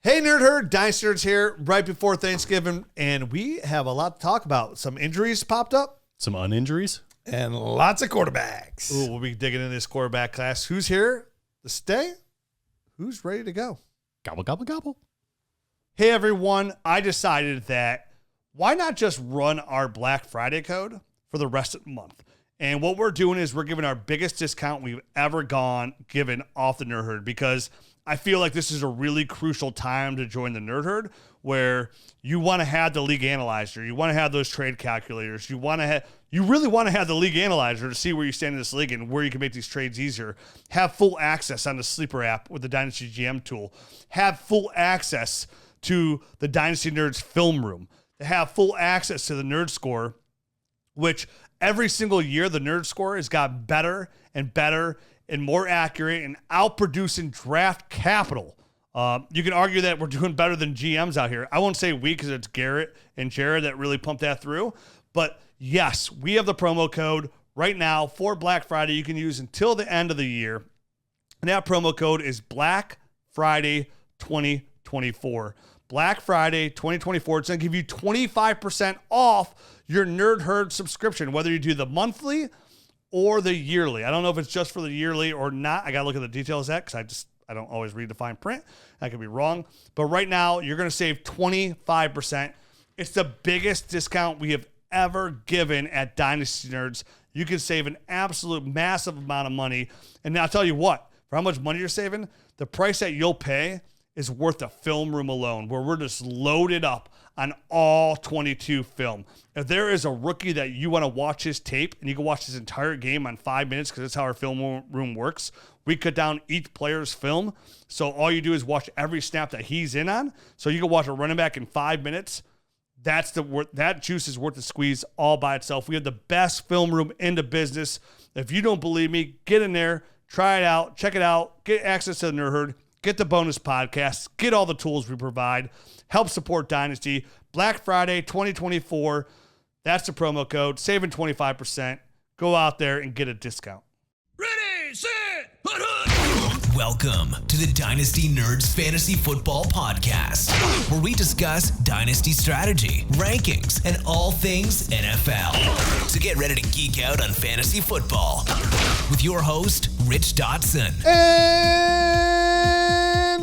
Hey, Nerd Herd, Dynasty Nerds here, right before Thanksgiving, and we have a lot to talk about. Some injuries popped up. Some uninjuries. And lots of quarterbacks. Ooh, we'll be digging into this quarterback class. Who's here to stay? Who's ready to go? Gobble, gobble, gobble. Hey, everyone. I decided that why not just run our Black Friday code for the rest of the month? And what we're doing is we're giving our biggest discount we've ever given off the Nerd Herd, because I feel like this is a really crucial time to join the Nerd Herd, where you want to have the league analyzer, you want to have those trade calculators, you really want to have the league analyzer to see where you stand in this league and where you can make these trades easier. Have full access on the Sleeper app with the Dynasty GM tool. Have full access to the Dynasty Nerds film room. To have full access to the Nerd Score, which every single year the Nerd Score has got better and better and more accurate and outproducing draft capital. You can argue that we're doing better than GMs out here. I won't say we, because it's Garrett and Jared that really pumped that through. But yes, we have the promo code right now for Black Friday you can use until the end of the year. And that promo code is Black Friday 2024. Black Friday 2024. It's going to give you 25% off your Nerd Herd subscription, whether you do the monthly or the yearly. I don't know if it's just for the yearly or not. I got to look at the details of that, because I don't always read the fine print. I could be wrong. But right now, you're going to save 25%. It's the biggest discount we have ever given at Dynasty Nerds. You can save an absolute massive amount of money. And I'll tell you what, for how much money you're saving, the price that you'll pay is worth the film room alone, where we're just loaded up on all 22 film. If there is a rookie that you want to watch his tape and you can watch his entire game on 5 minutes, because that's how our film room works, we cut down each player's film. So all you do is watch every snap that he's in on. So you can watch a running back in 5 minutes. That juice is worth the squeeze all by itself. We have the best film room in the business. If you don't believe me, get in there, try it out, check it out, get access to the Nerd Herd, get the bonus podcasts, get all the tools we provide, help support Dynasty. Black Friday 2024, that's the promo code, saving 25%. Go out there and get a discount. Ready, set, hut, hut. Welcome to the Dynasty Nerds Fantasy Football Podcast, where we discuss Dynasty strategy, rankings, and all things NFL. So get ready to geek out on fantasy football with your host, Rich Dotson.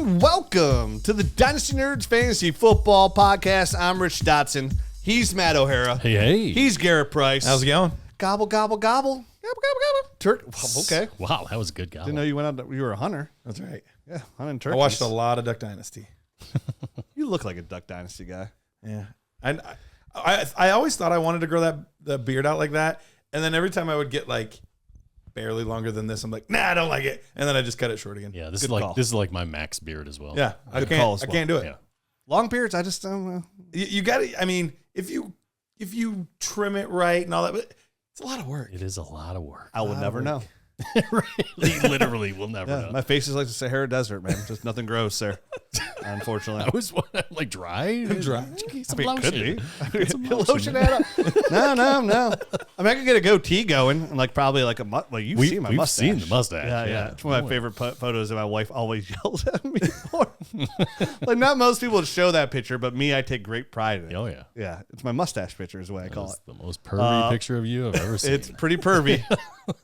And welcome to the Dynasty Nerds Fantasy Football Podcast. I'm Rich Dotson. He's Matt O'Hara. Hey. He's Garrett Price. How's it going? Gobble, gobble, gobble. Gobble, gobble, gobble. Okay. Wow, that was a good gobble. Didn't know you went out. You were a hunter. That's right. Yeah, hunting turkeys. I watched a lot of Duck Dynasty. You look like a Duck Dynasty guy. Yeah. And I always thought I wanted to grow the beard out like that. And then every time I would get like barely longer than this, I'm like, nah, I don't like it. And then I just cut it short again. Yeah, this Good call. is like my max beard as well. Yeah. I Good call as well. can't do it. Yeah. Long beards, I just don't know. You got to, I mean, if you trim it right and all that, but it's a lot of work. It is a lot of work. I would never know. Literally, we'll never know. My face is like the Sahara Desert, man. Just nothing grows there, unfortunately. I was like dry. Dry. Some I mean, lotion. could be. Get some Lotion that up. No. I mean, I could get a goatee going, and like probably like you've seen my we've mustache. seen the mustache. Yeah. It's one of my favorite photos that my wife always yells at me for. Like, not most people would show that picture, but me, I take great pride in it. Oh, yeah. Yeah, it's my mustache picture is the way I call it. It's the most pervy picture of you I've ever seen. It's pretty pervy,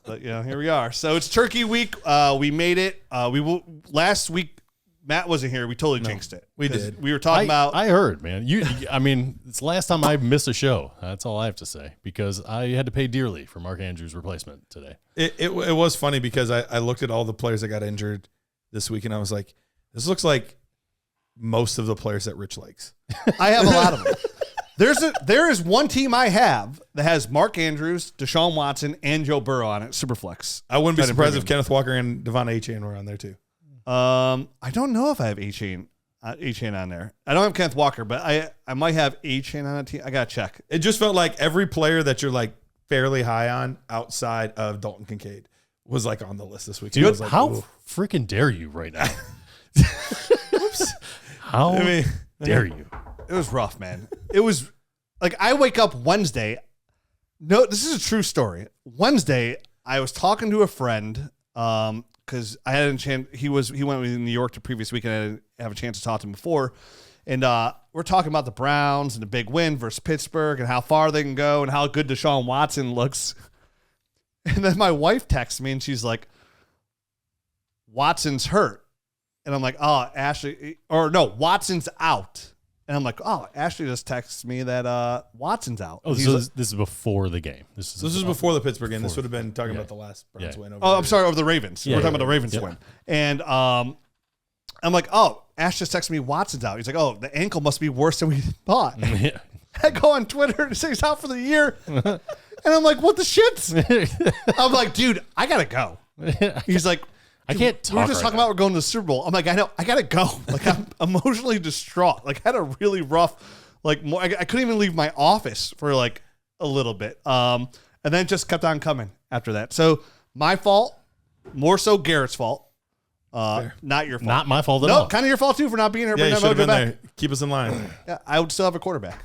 but here we are. So it's Turkey Week. We made it. Last week Matt wasn't here. We totally jinxed it. We did. We were talking about. I heard, man. I mean, it's the last time I missed a show. That's all I have to say, because I had to pay dearly for Mark Andrews' replacement today. It was funny because I looked at all the players that got injured this week and I was like, this looks like most of the players that Rich likes. I have a lot of them. There is one team I have that has Mark Andrews, Deshaun Watson, and Joe Burrow on it. Superflex. I wouldn't be surprised if Kenneth Walker and De'Von Achane were on there too. I don't know if I have Achane on there. I don't have Kenneth Walker, but I might have Achane on a team. I gotta check. It just felt like every player that you're like fairly high on outside of Dalton Kincaid was like on the list this week. Dude, I was like, how freaking dare you right now? Oops. How dare you? It was rough, man. It was like I wake up Wednesday. No, this is a true story. Wednesday, I was talking to a friend, because I had a chance. He went with New York the previous weekend. I didn't have a chance to talk to him before. And we're talking about the Browns and the big win versus Pittsburgh and how far they can go and how good Deshaun Watson looks. And then my wife texts me and she's like, Watson's hurt. And I'm like, oh, Ashley, or no, Watson's out. And I'm like, oh, Ashley just texted me that Watson's out. Oh, so this is before the game. This is before the Pittsburgh game. This would have been talking about the last Browns win. I'm sorry, over the Ravens. We're talking about the Ravens win. And I'm like, oh, Ash just texted me Watson's out. He's like, oh, the ankle must be worse than we thought. Yeah. I go on Twitter and say he's out for the year. And I'm like, what the shit? I'm like, dude, I got to go. He's like, I can't talk. We were just talking about we're going to the Super Bowl. I'm like, I know, I got to go. Like, I'm emotionally distraught. Like, I had a really rough, like, I couldn't even leave my office for like a little bit. And then it just kept on coming after that. So my fault, more so Garrett's fault. Not your fault. Not my fault at all. No, kind of your fault too for not being here. Yeah, you should have been back. there. Keep us in line. Yeah, I would still have a quarterback.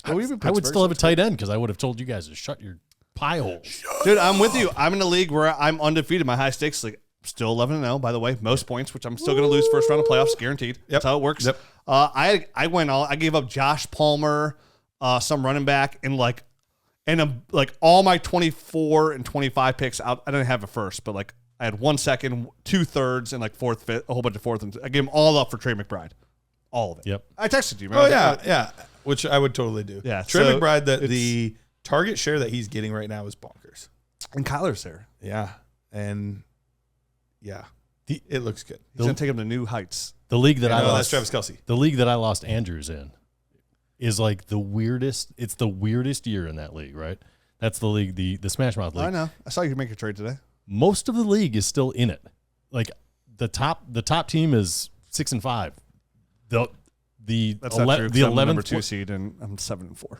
I would still have a tight end because I would have told you guys to shut your pie holes. Dude, I'm with you. I'm in a league where I'm undefeated. My high stakes league. Still 11-0, by the way. Most points, which I'm still going to lose first round of playoffs, guaranteed. Yep. That's how it works. Yep. I gave up Josh Palmer, some running back, and all my 24 and 25 picks out. I didn't have a first, but like I had 1 second, 2 thirds, and like fourth, fifth, a whole bunch of fourth. And I gave them all up for Trey McBride. All of it. Yep. I texted you. Remember? Oh, yeah. Which I would totally do. Yeah. Trey McBride, the target share that he's getting right now is bonkers. And Kyler's there. Yeah. And yeah, it looks good. He's going to take him to new heights. The league that I lost. That's Travis Kelce. The league that I lost Andrews in is like the weirdest. It's the weirdest year in that league, right? That's the league, the Smash Mouth league. I know. I saw you make a trade today. Most of the league is still in it. Like the top team is 6-5. That's not true, the 11th number 2 seed, and I'm 7-4.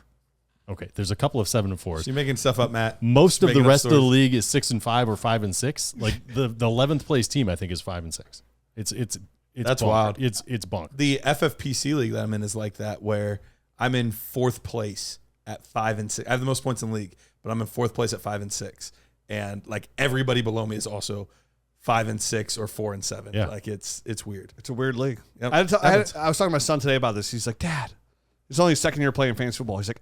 Okay, there's a couple of 7-4s. So you're making stuff up, Matt. Most of the rest of the league is 6-5 or 5-6. Like the 11th place team, I think, is 5-6. It's that's bonked. wild. It's bonked. The FFPC league that I'm in is like that, where I'm in 4th place at 5-6. I have the most points in the league, but I'm in 4th place at 5-6, and like everybody below me is also 5-6 or 4-7. Yeah. Like it's weird. It's a weird league. Yep. I was talking to my son today about this. He's like, Dad, it's only his second year playing fantasy football. He's like,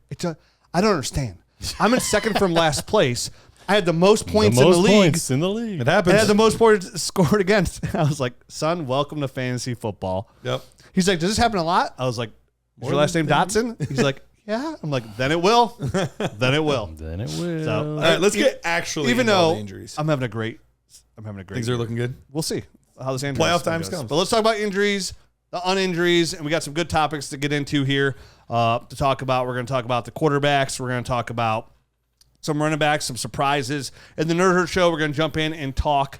I don't understand. I'm in second from last place. I had the most points in the league. It happens. I had the most points scored against. I was like, son, welcome to fantasy football. Yep. He's like, does this happen a lot? I was like, is your last name Dotson? He's like, yeah. I'm like, then it will. Then it will. Then it will. So, all right, let's get actually even into all though the injuries. I'm having a great Things are looking good. We'll see how this playoff times comes. But let's talk about injuries, the uninjuries, and we got some good topics to get into here to talk about. We're going to talk about the quarterbacks. We're going to talk about some running backs, some surprises. In the Nerd Herd Show, we're going to jump in and talk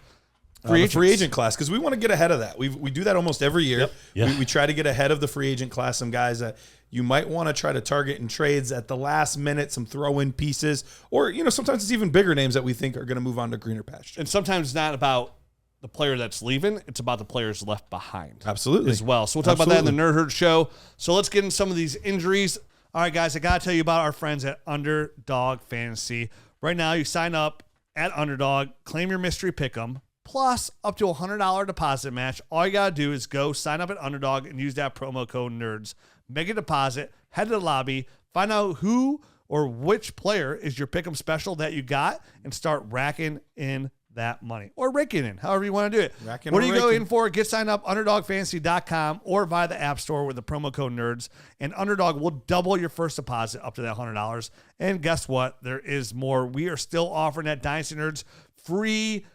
free agent class, because we want to get ahead of that. We do that almost every year. Yep. Yeah. We try to get ahead of the free agent class. Some guys that you might want to try to target in trades at the last minute, some throw-in pieces, or sometimes it's even bigger names that we think are going to move on to greener pastures. And sometimes it's not about the player that's leaving, it's about the players left behind. Absolutely. As well. So we'll talk about that in the Nerd Herd Show. So let's get into some of these injuries. All right, guys, I got to tell you about our friends at Underdog Fantasy. Right now, you sign up at Underdog, claim your mystery pick'em, plus up to $100 deposit match. All you got to do is go sign up at Underdog and use that promo code NERDS. Make a deposit, head to the lobby, find out who or which player is your pick'em special that you got, and start racking in that money, or raking in, however you want to do it. What do you go in for? Get signed up, UnderdogFantasy.com, or via the App Store with the promo code NERDS, and Underdog will double your first deposit up to that $100. And guess what? There is more. We are still offering that Dynasty Nerds free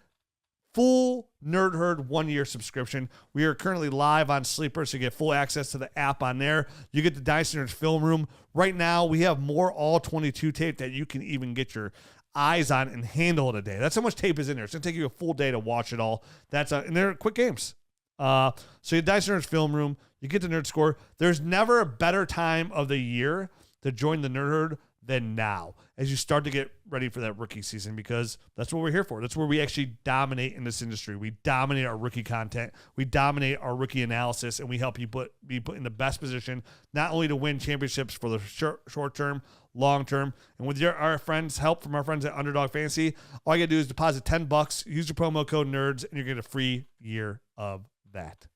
full Nerd Herd 1-year subscription. We are currently live on Sleeper, so you get full access to the app on there. You get the Dynasty Nerds film room. Right now, we have more all 22 tape that you can even get your eyes on and handle it a day. That's how much tape is in there. It's going to take you a full day to watch it all. And they're quick games. So you Dynasty Nerds film room. You get the Nerd Score. There's never a better time of the year to join the Nerd Herd than now as you start to get ready for that rookie season, because that's what we're here for. That's where we actually dominate in this industry. We dominate our rookie content. We dominate our rookie analysis, and we help you be put in the best position, not only to win championships for the short term, long term. And with our friends, help from our friends at Underdog Fantasy, all you got to do is deposit $10, use the promo code NERDS, and you're going to get a free year of that.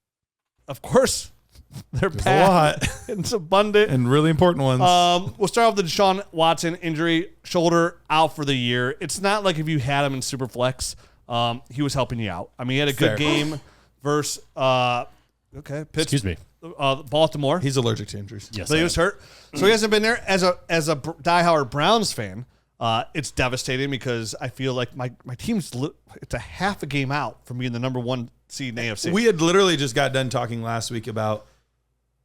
Of course, there's a lot. It's abundant. And really important ones. We'll start off with the Deshaun Watson injury, shoulder out for the year. It's not like if you had him in Superflex, he was helping you out. I mean, he had a good game versus Excuse me. Baltimore. He's allergic to injuries. Yes, So he was hurt. So he hasn't been there. As a diehard Browns fan, it's devastating because I feel like my team's it's a half a game out from being the number one seed in AFC. We had literally just got done talking last week about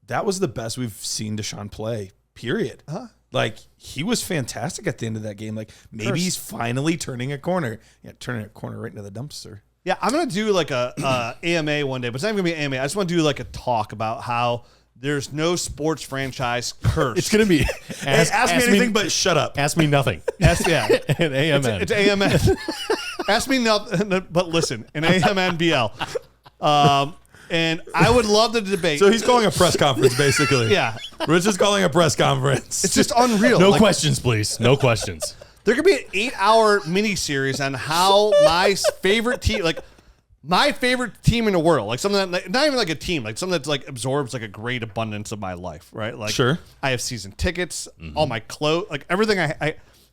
that was the best we've seen Deshaun play, period. Huh? Like, he was fantastic at the end of that game. Like, maybe he's finally turning a corner. Yeah, turning a corner right into the dumpster. Yeah, I'm going to do like a AMA one day, but it's not even going to be AMA. I just want to do like a talk about how there's no sports franchise curse. It's going to be ask me anything, but shut up. Ask me nothing. Yeah. An AMN. It's AMN. Ask me nothing, but listen, an AMNBL. And I would love to debate. So he's calling a press conference, basically. Yeah. Rich is calling a press conference. It's just unreal. No questions, please. No questions. There could be an 8-hour miniseries on how my favorite team, like my favorite team in the world, like something that, not even like a team, like something that like absorbs like a great abundance of my life, right? Like, sure. I have season tickets, all my clothes, like everything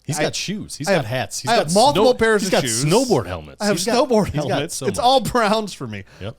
He's got shoes. He's I got have- hats. I have multiple pairs of He's shoes. got snowboard helmets. I have snowboard helmets. So it's much. all Browns for me. Yep.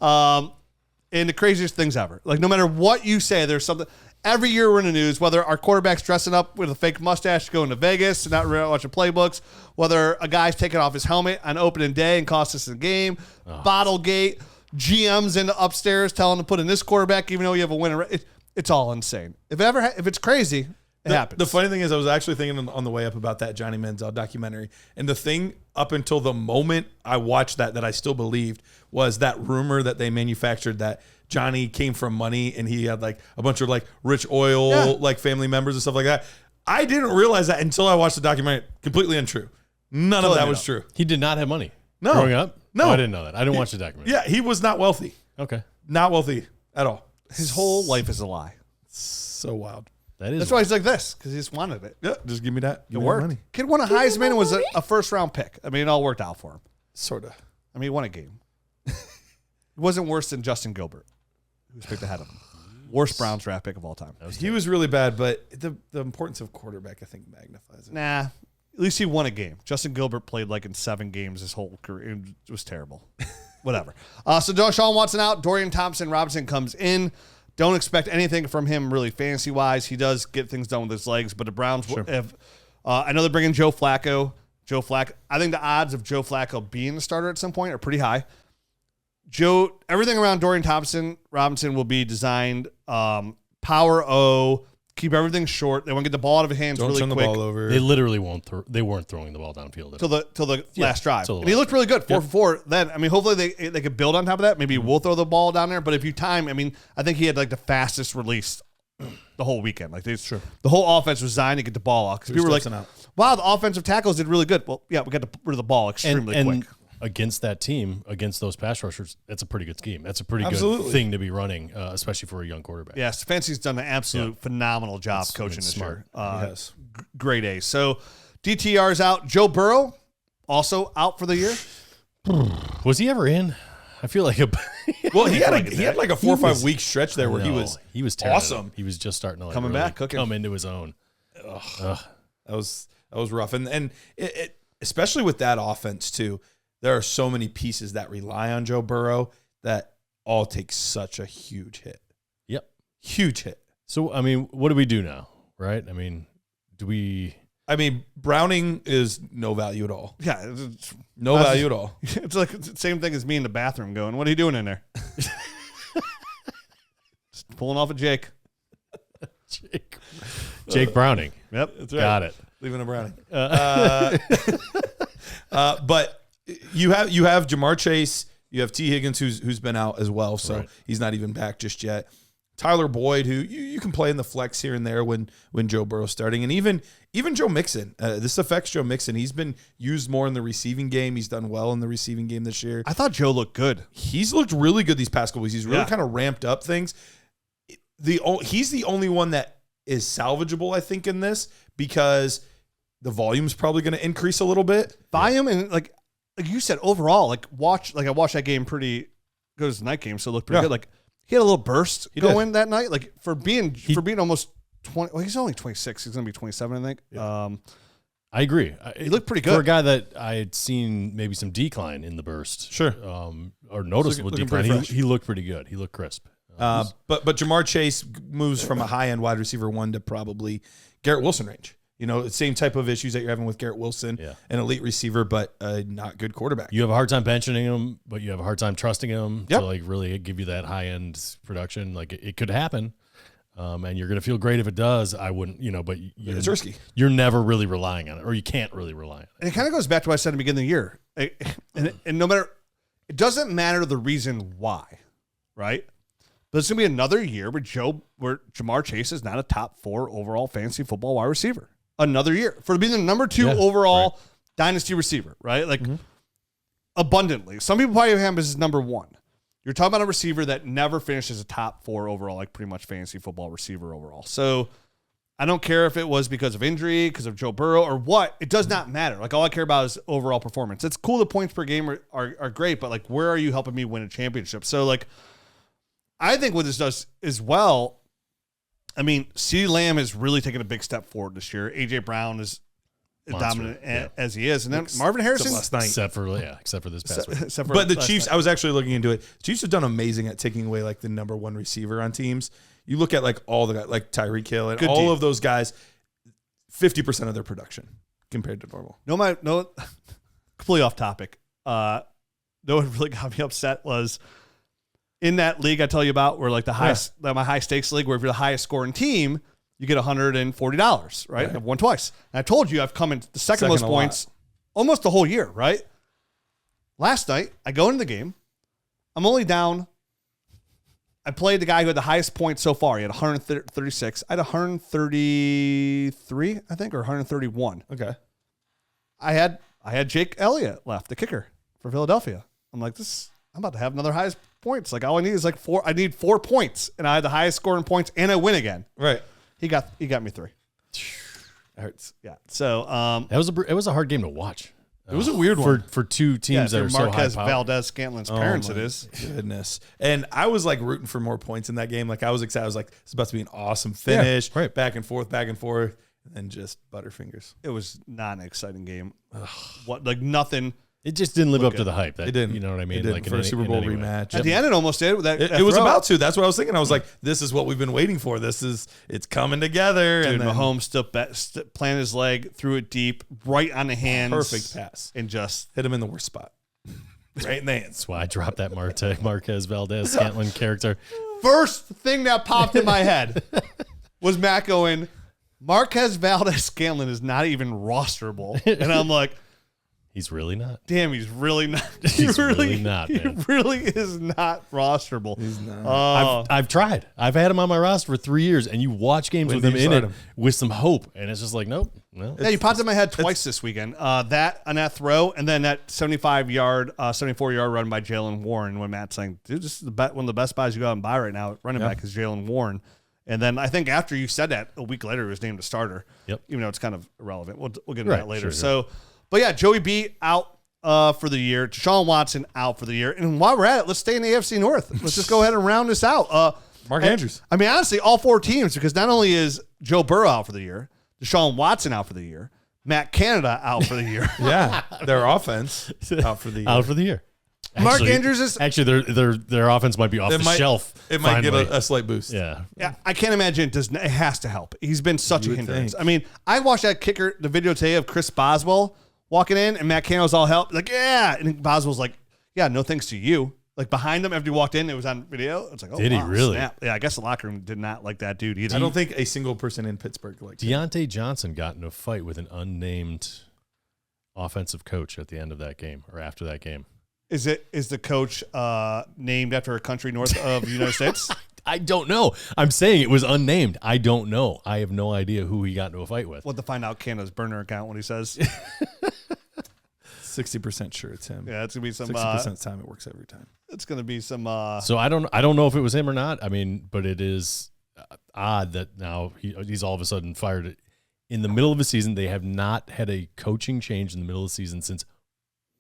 And the craziest things ever. Like, no matter what you say, there's something. Every year we're in the news, whether our quarterback's dressing up with a fake mustache going to Vegas and not really watching playbooks, whether a guy's taking off his helmet on opening day and costs us a game, Bottlegate, GM's in the upstairs telling him to put in this quarterback even though you have a winner. It's all insane. If it's crazy, it happens. The funny thing is, I was actually thinking on the way up about that Johnny Manziel documentary, and the thing up until the moment I watched that I still believed was that rumor that they manufactured that Johnny came from money and he had like a bunch of like rich oil like family members and stuff like that. I didn't realize that until I watched the documentary. Completely untrue. None of that was true. He did not have money. No. Growing up? No. Oh, I didn't know that. I didn't watch the documentary. Yeah, he was not wealthy. Okay. Not wealthy at all. His whole life is a lie. So wild. That's why he's like this, because he just wanted it. Yeah, just give me that. It worked. Money. Kid won a Heisman and was a first-round pick. I mean, it all worked out for him. Sort of. I mean, he won a game. It wasn't worse than Justin Gilbert, who was picked ahead of him. Worst Browns draft pick of all time. He was really bad, but the importance of quarterback, I think, magnifies it. Nah, at least he won a game. Justin Gilbert played like in 7 games his whole career. It was terrible. Whatever. So Deshaun Watson out. Dorian Thompson-Robinson comes in. Don't expect anything from him really fantasy-wise. He does get things done with his legs, but the Browns have I know they're bringing Joe Flacco. I think the odds of Joe Flacco being the starter at some point are pretty high. Everything around Dorian Thompson-Robinson will be designed power O, keep everything short. They want to get the ball out of his hands really quick. Don't turn the ball over. They literally they weren't throwing the ball downfield Till the last drive. till the And he last looked really good, 4 for 4. Then, I mean, hopefully they could build on top of that. Maybe we'll throw the ball down there. But if you time, I mean, I think he had like the fastest release the whole weekend. Like the whole offense was designed to get the ball off. Because people were like, wow, the offensive tackles did really good. Well, yeah, we got rid of the ball extremely quick. Against that team, against those pass rushers, that's a pretty good scheme. That's a pretty good thing to be running, especially for a young quarterback. Yeah, Stefanski's done an absolute phenomenal job coaching this year. Yes. Great A. So DTR's out. Joe Burrow also out for the year. Was he ever in? I feel like well, he had like a 4 or 5 week stretch there where he was awesome. He was just starting to coming really back, cooking, come into his own. That was rough, and it especially with that offense too. There are so many pieces that rely on Joe Burrow that all take such a huge hit. Yep. Huge hit. So, I mean, what do we do now, right? I mean, Browning is no value at all. Yeah. No value at all. It's like the same thing as me in the bathroom going, what are you doing in there? Just pulling off a Jake. Jake Browning. Yep. That's right. Got it. Leaving a Browning. But you have Jamar Chase, you have T. Higgins who's been out as well, so he's not even back just yet. Tyler Boyd, who you can play in the flex here and there when Joe Burrow's starting. And even Joe Mixon. This affects Joe Mixon. He's been used more in the receiving game. He's done well in the receiving game this year. I thought Joe looked good. He's looked really good these past couple weeks. He's really kind of ramped up things. He's the only one that is salvageable, I think, in this because the volume's probably going to increase a little bit. Volume and like you said, overall, I watched that game pretty good as a night game, so it looked pretty good. Like he had a little burst going that night. Like for being almost 20. Well, he's only 26. He's going to be 27, I think. Yeah. I agree. He looked pretty good for a guy that I had seen maybe some decline in the burst. Sure, or noticeable decline. He looked pretty good. He looked crisp. But Jamar Chase moves from a high end wide receiver 1 to probably Garrett Wilson range. You know, same type of issues that you're having with Garrett Wilson, an elite receiver, but not good quarterback. You have a hard time benching him, but you have a hard time trusting him to like really give you that high end production. Like it could happen, and you're going to feel great if it does. I wouldn't, but it's risky. You're never really relying on it, or you can't really rely on it. And it kind of goes back to what I said at the beginning of the year. And no matter, it doesn't matter the reason why, right? But it's going to be another year where Jamar Chase is not a top 4 overall fantasy football wide receiver. Another year for being the number 2 overall dynasty receiver, right? Like abundantly. Some people probably have him as number 1. You're talking about a receiver that never finished as a top 4 overall, like pretty much fantasy football receiver overall. So I don't care if it was because of injury, because of Joe Burrow or what. It does not matter. Like all I care about is overall performance. It's cool. The points per game are great, but like, where are you helping me win a championship? So like, I think what this does as well, I mean, CeeDee Lamb has really taken a big step forward this year. A.J. Brown is dominant as he is. And then Marvin Harrison. Last night. Except for this past week. But the Chiefs, I was actually looking into it. The Chiefs have done amazing at taking away like the number 1 receiver on teams. You look at like all the guys, like Tyreek Hill and all of those guys, 50% of their production compared to normal. No, completely off topic. What really got me upset was in that league I tell you about, where like the highest, my high stakes league, where if you're the highest scoring team, you get $140, right? I've won twice. And I told you I've come in the second most points almost the whole year, right? Last night, I go into the game. I'm only down. I played the guy who had the highest points so far. He had 136. I had 133, I think, or 131. Okay. I had Jake Elliott left, the kicker for Philadelphia. I'm like, I'm about to have another highest points. Like all I need is like 4. I need 4 points, and I had the highest scoring points, and I win again. Right. He got me 3. That hurts. Yeah. So it was a hard game to watch. It was a weird one for 2 teams that are so high Marquez Valdez-Scantlin's parents. It is goodness, and I was like rooting for more points in that game. Like I was excited. I was like, it's about to be an awesome finish. Yeah, right. Back and forth, and then just butterfingers. It was not an exciting game. Nothing. It just didn't live up to the hype. It didn't. You know what I mean? It didn't. Like for a Super Bowl rematch. At the end, it almost did. It was about to. That's what I was thinking. I was like, this is what we've been waiting for. It's coming together. Dude, and then Mahomes still planted his leg, threw it deep, right on the hands. Perfect pass. And just hit him in the worst spot. Right in the hands. That's why I dropped that Marquez Valdez-Scantlin character. First thing that popped in my head was Matt going, Marquez Valdez-Scantling is not even rosterable. And I'm like, he's really not. Damn, he's really not. He's really not, man. He really is not rosterable. He's not. I've tried. I've had him on my roster for 3 years, and you watch games with him in it with some hope, and it's just like, nope. No. Yeah, you popped in my head twice this weekend. That on that throw, and then that 74-yard run by Jaylen Warren when Matt's saying, dude, this is one of the best buys you go out and buy right now. Running back is Jaylen Warren. And then I think after you said that, a week later, he was named a starter. Yep. Even though it's kind of irrelevant. We'll get into that later. Sure. But yeah, Joey B out for the year. Deshaun Watson out for the year. And while we're at it, let's stay in the AFC North. Let's just go ahead and round this out. Mark Andrews. I mean, honestly, all 4 teams, because not only is Joe Burrow out for the year, Deshaun Watson out for the year, Matt Canada out for the year. Yeah, their offense out for the year. Out for the year. Mark Andrews is actually their offense might be off the shelf. It might get a slight boost. Yeah. I can't imagine it has to help. He's been such a hindrance. Think. I mean, I watched that kicker, the video today of Chris Boswell walking in, and Matt Canada's all help. Like, yeah. And Boswell's like, yeah, no thanks to you. Like, behind him after he walked in, it was on video. It's like, oh, did he really? Snap. Yeah, I guess the locker room did not like that dude either. I don't think a single person in Pittsburgh liked him. Deontay Johnson got in a fight with an unnamed offensive coach at the end of that game or after that game. Is the coach named after a country north of the United States? I don't know. I'm saying it was unnamed. I don't know. I have no idea who he got into a fight with. We'll have to find out Canada's burner account when he says. 60% sure it's him. Yeah, it's gonna be some 60% of the time it works every time. It's gonna be some. So I don't know if it was him or not. I mean, but it is odd that now he's all of a sudden fired in the middle of a season. They have not had a coaching change in the middle of the season since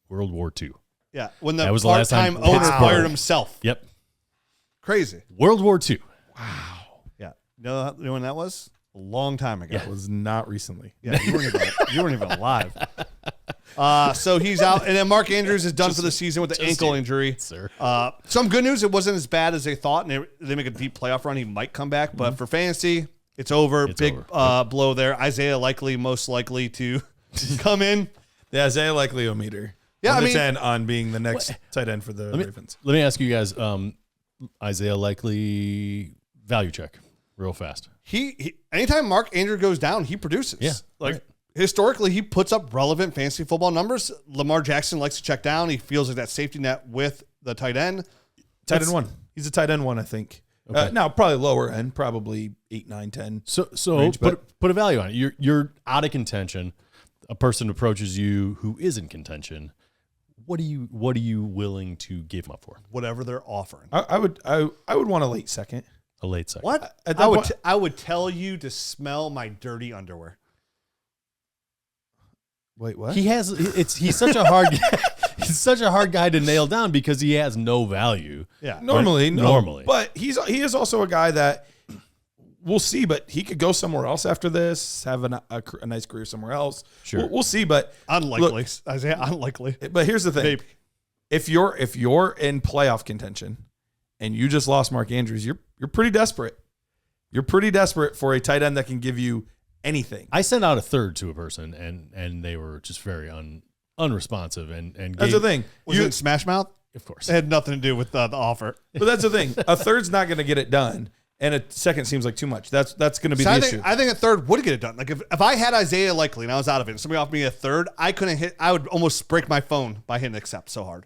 World War II. Yeah, when the That was the last time part-time owner Pittsburgh- fired himself. Yep. Crazy. World War II. Yeah. You know when that was? A long time ago. It was not recently. Yeah, you weren't even alive. So he's out, and then Mark Andrews is done for the season with the ankle injury. Sir. Some good news: it wasn't as bad as they thought, and they make a deep playoff run. He might come back, but for fantasy, it's over. It's Big over. blow there. Isaiah most likely to come in. The Isaiah Likely-o-meter. Yeah, 1 to I mean- 10 on being the next tight end for the Ravens. Let me ask you guys, Isaiah Likely value check real fast. He anytime Mark Andrews goes down, he produces. Yeah, like right. historically, he puts up relevant fantasy football numbers. Lamar Jackson likes to check down. He feels like that safety net with the tight end. Tight end 1. He's a tight end 1, I think. Okay. Now, probably lower end, probably 8, 9, 10. So range, put a value on it. You're out of contention. A person approaches you who is in contention. What are you willing to give him up for? Whatever they're offering. I would want a late second. A late second. What? At that point- I would tell you to smell my dirty underwear. Wait, what? He's such a hard he's such a hard guy to nail down because he has no value. Yeah. Normally, no. Normally. But he is also a guy that we'll see, but he could go somewhere else after this, have a nice career somewhere else. Sure. We'll see, but Unlikely. look, Isaiah, unlikely. but here's the thing. Maybe. If you're in playoff contention and you just lost Mark Andrews, you're pretty desperate. You're pretty desperate for a tight end that can give you anything. I sent out a third to a person and they were just very unresponsive and That's the thing. Was it Smash Mouth? Of course. It had nothing to do with the offer. But that's the thing. A third's not going to get it done, and a second seems like too much. That's going to be So the I issue. think a third would get it done. Like if I had Isaiah Likely and I was out of it and somebody offered me a third, I would almost break my phone by hitting accept so hard.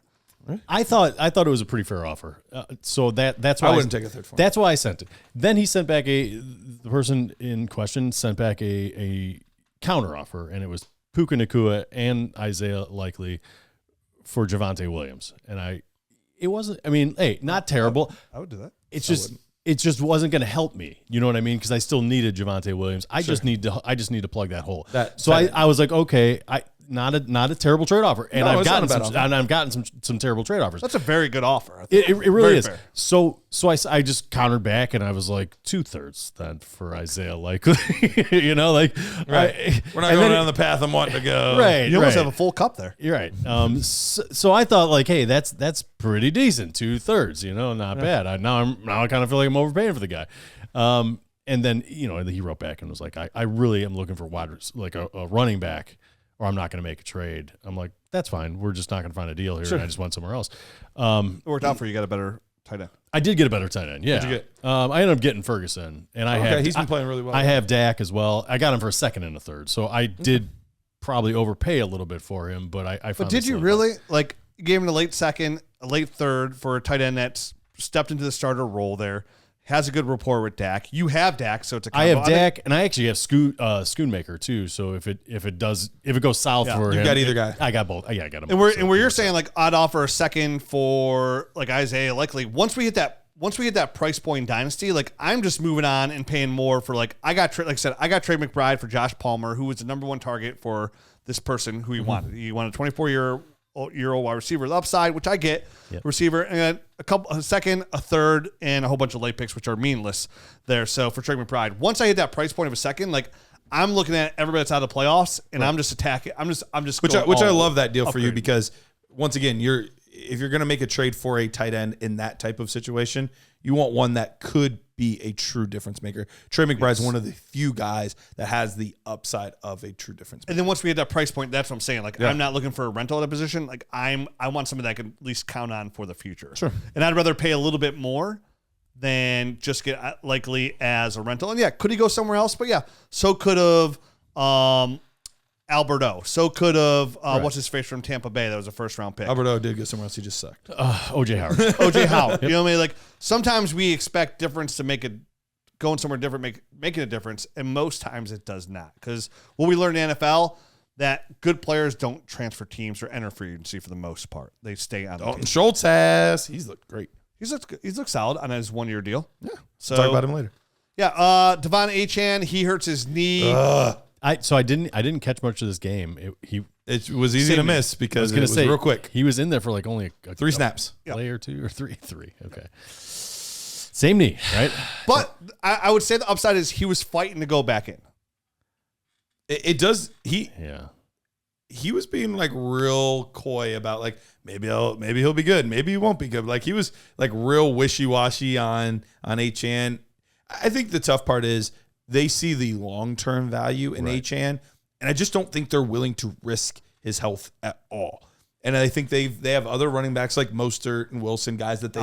I thought it was a pretty fair offer. So that's why I wouldn't take a third for him. That's why I sent it. Then he sent back the person in question sent back a counter offer, and it was Puka Nacua and Isaiah Likely for Javonte Williams. And it wasn't, I mean, hey, not terrible. I would do that. It just wasn't going to help me. You know what I mean? Because I still needed Javonte Williams. I just need to plug that hole. So I was like, okay, not a terrible trade offer, and No, I've it's not a gotten bad some, offer. and I've gotten some terrible trade offers. That's a very good offer. I It think. really Very is. fair. So I just countered back, and I was like 2/3 then for Isaiah Likely. You know, like Right. We're not going down the path I'm wanting to go. right. You almost right. have a full cup there. You're right. So I thought like, hey, that's pretty decent. 2/3, you know, not bad. Now I kind of feel like I'm overpaying for the guy. And then he wrote back and was like, I really am looking for like a running back, or I'm not going to make a trade. I'm like, that's fine. We're just not going to find a deal here. Sure. And I just went somewhere else. It worked out for you. You got a better tight end. I did get a better tight end. Yeah. What'd you get? I ended up getting Ferguson, and He's been playing really well. I have Dak as well. I got him for a second and a third, so I did probably overpay a little bit for him. But I found. But did this you little really like? You gave him a late second, a late third for a tight end that's stepped into the starter role there. Has a good rapport with Dak. You have Dak, so it's a combo. I have Dak, and I actually have Schoonmaker too. So if it goes south for him, You've got either guy. I got both. Yeah, I got him. And where you're saying like I'd offer a second for like Isaiah Likely. Once we hit that price point in Dynasty, like I'm just moving on and paying more for like I got Trey McBride for Josh Palmer, who was the number one target for this person who he wanted. He wanted a 24-year-old wide receiver, the upside, which I get, receiver, and a second, a third, and a whole bunch of late picks, which are meaningless there. So for Trey McBride, once I hit that price point of a second, like I'm looking at everybody that's out of the playoffs, and I'm just attacking. I'm just Which going I all love that deal for you upgrading. because once again, if you're going to make a trade for a tight end in that type of situation, you want one that could be a true difference maker. Trey McBride's one of the few guys that has the upside of a true difference maker. And then once we hit that price point, that's what I'm saying. Like I'm not looking for a rental at a position. Like I want somebody that I can at least count on for the future. Sure. And I'd rather pay a little bit more than just get Likely as a rental. And yeah, could he go somewhere else? But yeah, so could have Alberto. So could have what's his face from Tampa Bay? That was a first round pick. Alberto did get somewhere else. He just sucked. OJ Howard. OJ Howard. You know what I mean? Like sometimes we expect difference to make it going somewhere different, making a difference, and most times it does not. Because what we learned in the NFL, that good players don't transfer teams or enter free agency for the most part. They stay on the team. Schultz he's looked great. He's looked solid on his 1 year deal. Yeah. So Talk about him later. Yeah. De'Von Achane, he hurts his knee. I didn't catch much of this game. It was easy to miss because it was real quick. He was in there for like only three snaps. Play or two or three. Okay. Same knee, right? But I would say the upside is he was fighting to go back in. It does. He was being like real coy about like maybe he'll be good, maybe he won't be good. Like he was like real wishy-washy on Achane. I think the tough part is they see the long-term value in Achane, and I just don't think they're willing to risk his health at all. And I think they have other running backs like Mostert and Wilson, guys that they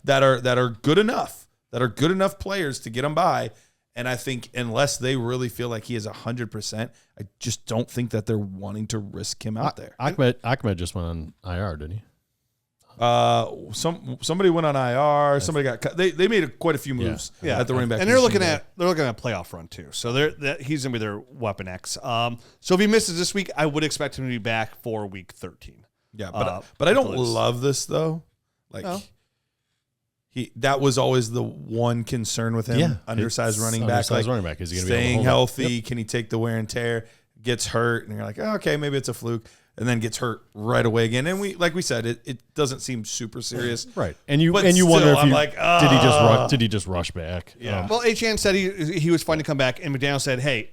that are good enough, players to get them by. And I think unless they really feel like he is 100%, I just don't think that they're wanting to risk him out there. Ahmed just went on IR, didn't he? Somebody went on IR. Somebody got cut. They made quite a few moves at the running back. And they're looking at a playoff run too. So he's gonna be their weapon X. So if he misses this week, I would expect him to be back for week 13. Yeah, but I don't love this though. Like. No. That was always the one concern with him. Yeah, undersized running back. Like running back. Is he going to be staying healthy? Yep. Can he take the wear and tear? Gets hurt, and you're like, oh, okay, maybe it's a fluke, and then gets hurt right away again. And like we said, it doesn't seem super serious, right? And you wonder if did he just rush back? Yeah. Well, Achane said he was fine to come back, and McDaniel said, hey,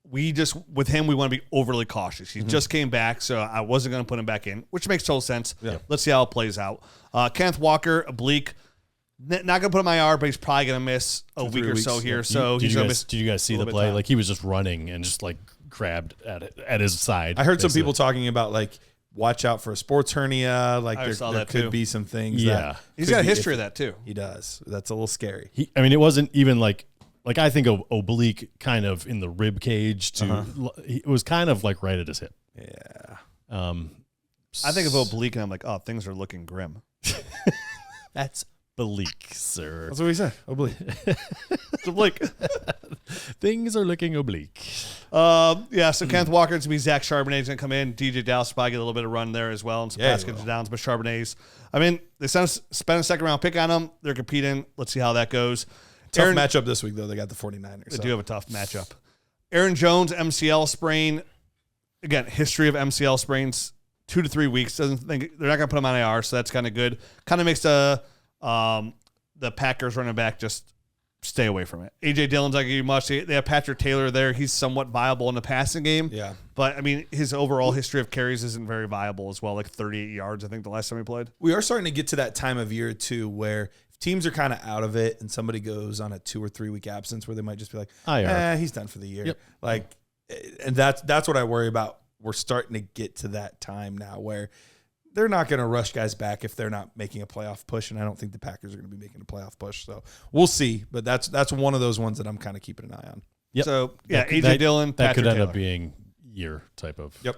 with him we want to be overly cautious. He just came back, so I wasn't going to put him back in, which makes total sense. Yeah. Let's see how it plays out. Kenneth Walker, oblique. Not going to put him on IR, but he's probably going to miss a week or so here. So did you guys see the play? Like he was just running and just like grabbed at his side. I heard some people talking about like watch out for a sports hernia. Like there could be some things. Yeah, he's got a history of that too. He does. That's a little scary. It wasn't even like I think of oblique kind of in the rib cage to it was kind of like right at his hip. Yeah. I think of oblique and I'm like, oh, things are looking grim. That's oblique, sir. That's what he said. Oblique. It's oblique. Things are looking oblique. So Kenneth Walker's going to be Zach Charbonnet's going to come in. DJ Dallas probably get a little bit of run there as well. And some pass gets downs, but Charbonnet's. I mean, they spent a second-round pick on him. They're competing. Let's see how that goes. Tough matchup this week, though. They got the 49ers. They do have a tough matchup. Aaron Jones, MCL sprain. Again, history of MCL sprains, 2 to 3 weeks. They're not going to put him on IR, so that's kind of good. Kind of makes the Packers running back just stay away from it. A.J. Dillon's not going to give you much. They have Patrick Taylor there. He's somewhat viable in the passing game. Yeah. But, I mean, his overall history of carries isn't very viable as well, like 38 yards, I think, the last time he played. We are starting to get to that time of year, too, where if teams are kind of out of it and somebody goes on a 2 or 3 week absence where they might just be like, he's done for the year. Yep. Like, and that's what I worry about. We're starting to get to that time now where they're not going to rush guys back if they're not making a playoff push, and I don't think the Packers are going to be making a playoff push. So we'll see, but that's one of those ones that I'm kind of keeping an eye on. Yep. So A.J. Dillon, that Patrick could end Taylor. up being year type of. Yep.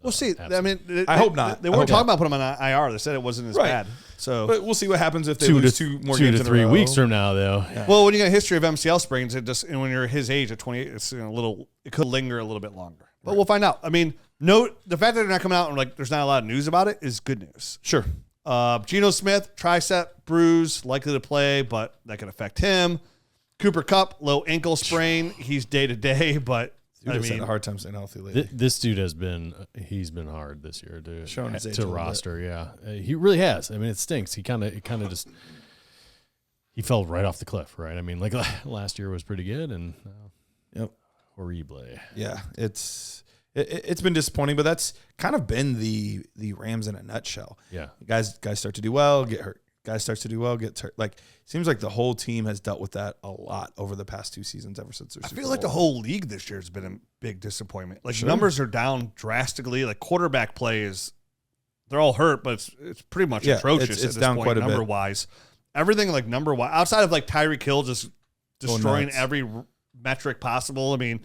We'll see. I mean, I hope not. They weren't talking about putting him on IR. They said it wasn't as bad. So, but we'll see what happens if they lose 2 more games in a row. 2 to 3 weeks from now, though. Yeah. Well, when you got a history of MCL sprains, and when you're his age at 28, it's a little. It could linger a little bit longer. But we'll find out. I mean, the fact that they're not coming out and like there's not a lot of news about it is good news. Sure. Geno Smith, tricep bruise, likely to play, but that could affect him. Cooper Kupp, low ankle sprain. He's day to day, but Dude, had a hard time staying healthy lately. This dude he's been hard this year to roster. Yeah, he really has. I mean, it stinks. He kind of just he fell right off the cliff, right? I mean, like last year was pretty good, and horrible. Yeah, it's been disappointing, but that's kind of been the Rams in a nutshell. Yeah, guys start to do well, get hurt. Guy starts to do well, gets hurt. Like, seems like the whole team has dealt with that a lot over the past 2 seasons ever since their Super Bowl. The whole league this year has been a big disappointment. Like, numbers are down drastically. Like, quarterback play they're all hurt, but it's pretty much atrocious it's at this down point, quite a bit. number-wise. Everything, like, number-wise, outside of, like, Tyreek Hill just destroying every metric possible. I mean,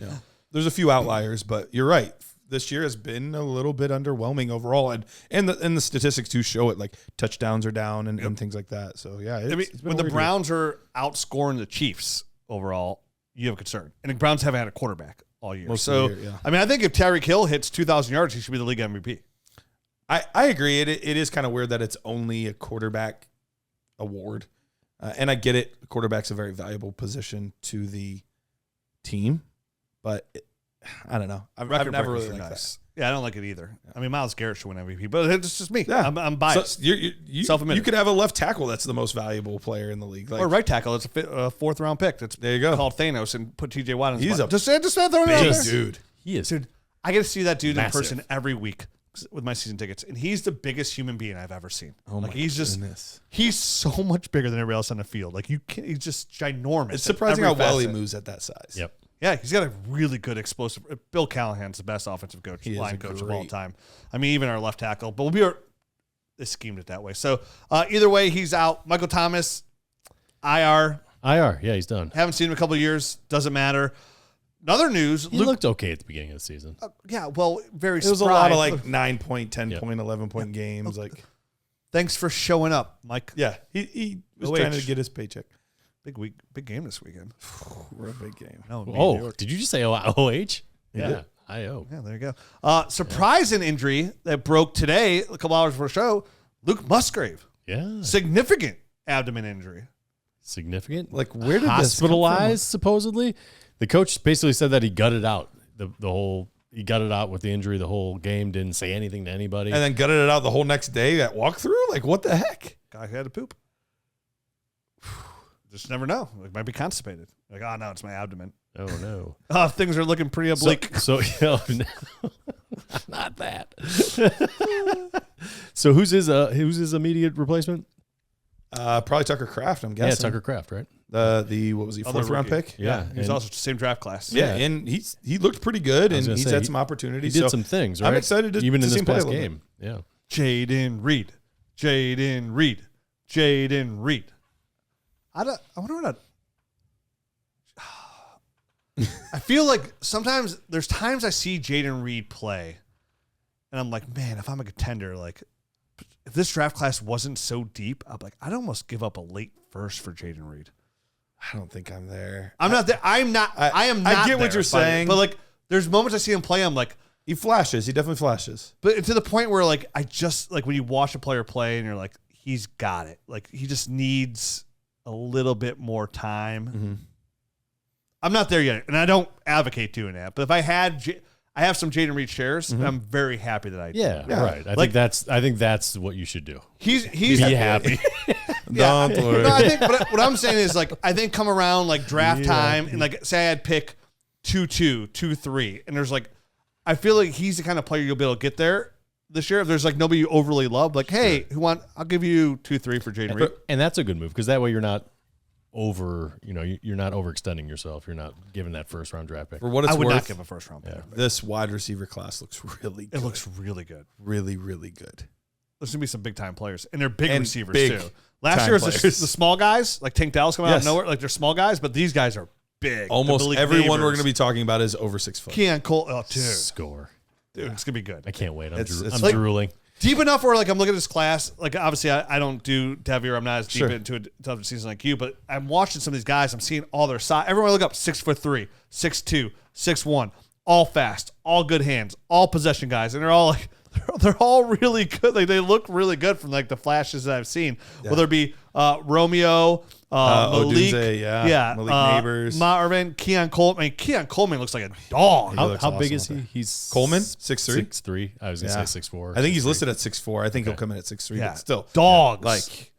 there's a few outliers, but you're right. this year has been a little bit underwhelming overall, and the statistics do show it, like touchdowns are down and things like that. So yeah, when the Browns are outscoring the Chiefs overall, you have a concern, and the Browns haven't had a quarterback all year. I mean, I think if Tyreek Hill hits 2,000 yards, he should be the league MVP. I agree. It is kind of weird that it's only a quarterback award, and I get it. Quarterback's a very valuable position to the team, but I don't know. I've never really liked that. Yeah, I don't like it either. I mean, Myles Garrett should win MVP, but it's just me. Yeah. I'm biased. So you could have a left tackle that's the most valuable player in the league, or right tackle. It's a fourth round pick. There you go. Called Thanos and put TJ Watt in. He's spot. a just throw him out there. Dude. He is. Dude, I get to see that dude massive. in person every week with my season tickets, and he's the biggest human being I've ever seen. Oh my goodness. He's so much bigger than everybody else on the field. Like he's just ginormous. It's surprising how well he moves at that size. Yep. Yeah, he's got a really good explosive. Bill Callahan's the best offensive line coach of all time. I mean, even our left tackle, but they schemed it that way. So either way, he's out. Michael Thomas, IR. Yeah, he's done. Haven't seen him in a couple of years. Doesn't matter. Another news. He looked okay at the beginning of the season. Yeah, well, very. It was a lot of like 9 point, 10 point, 11 point games. Like, thanks for showing up, Mike. Yeah, he was trying to get his paycheck. Big week, big game this weekend. We're a big game. No, did you just say OH? Yeah, IO. Yeah, there you go. Surprising injury that broke today, a couple hours before the show. Luke Musgrave. Yeah, significant abdomen injury. Significant. Like, where did hospitalized? this Supposedly, the coach basically said that he gutted out the whole. He gutted out with the injury the whole game. Didn't say anything to anybody, and then gutted it out the whole next day at walkthrough. Like, what the heck? Guy had to poop. Just never know. It might be constipated. Like, oh no, it's my abdomen. Oh no. Things are looking pretty oblique. So no, not that. So who's his immediate replacement? Probably Tucker Kraft. I'm guessing. Yeah, Tucker Kraft, right? The what was he, fourth round pick? Yeah, he's also the same draft class. Yeah, and he looked pretty good, and he's had some opportunities. He did some things. Right? I'm excited to even to in see this him play past a little game. Yeah, Jaden Reed. I wonder what I feel like sometimes there's times I see Jaden Reed play, and I'm like, man, if I'm a contender, like if this draft class wasn't so deep, I'm like, I'd almost give up a late first for Jaden Reed. I don't think I'm there. I'm not there. I am not. I get what you're saying, but like, there's moments I see him play. I'm like, he flashes. He definitely flashes. But to the point where like I just like when you watch a player play and you're like, he's got it. Like he just needs a little bit more time. Mm-hmm. I'm not there yet, and I don't advocate doing that. But if I had, I have some Jaden Reed shares, Mm-hmm. and I'm very happy that I did. Yeah, right. I think that's what you should do. He's be happy. Don't worry. No, I think what I'm saying is like I think come around like draft time and like say I had pick 2-2, 2-3, and there's like I feel like he's the kind of player you'll be able to get there this year. If there's like nobody you overly love, like hey, I'll give you 2-3 for Jaden Reed, and that's a good move because that way you're not you're not overextending yourself. You're not giving that first round draft pick. For what it's I would worth, not give a first round pick. This wide receiver class looks really good. It looks really good. Really, really good. There's going to be some big time players, and they're big And receivers big too. Last year was the small guys, like Tank Dell's coming out of nowhere. Like they're small guys, but these guys are big. Almost everyone we're going to be talking about is over 6 foot. Keon Cole, dude. Score. Dude, it's going to be good. I can't wait. I'm like, drooling. Deep enough where like I'm looking at this class. Like obviously I don't do Devier. I'm not as deep into a season like you, but I'm watching some of these guys. I'm seeing all their size. Everyone I look up 6'3", 6'2", 6'1", all fast, all good hands, all possession guys, and they're all like they're all really good. Like they look really good from like the flashes that I've seen. Yeah. Whether it be Romeo, Malik, Malik Neighbors, Marvin, Keon Coleman. I mean, Keon Coleman looks like a dog. How big is he? He's Coleman 6'3". 6'3". I was gonna say 6'4". I think he's listed at 6'4". I think he'll come in at 6'3". Yeah. But still, dogs. Like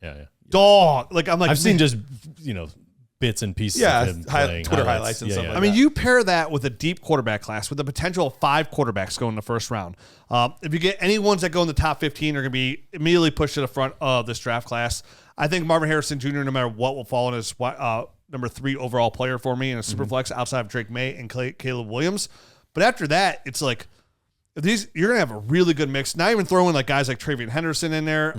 dog. Like I'm like I've seen just bits and pieces. of him playing Twitter highlights and stuff. Like I mean, you pair that with a deep quarterback class with the potential of 5 quarterbacks going in the first round. If you get any ones that go in the top 15, are going to be immediately pushed to the front of this draft class. I think Marvin Harrison Jr., no matter what, will fall in as number 3 overall player for me in a super flex outside of Drake May and Caleb Williams. But after that, it's like you're going to have a really good mix. Not even throwing like guys like Travion Henderson in there.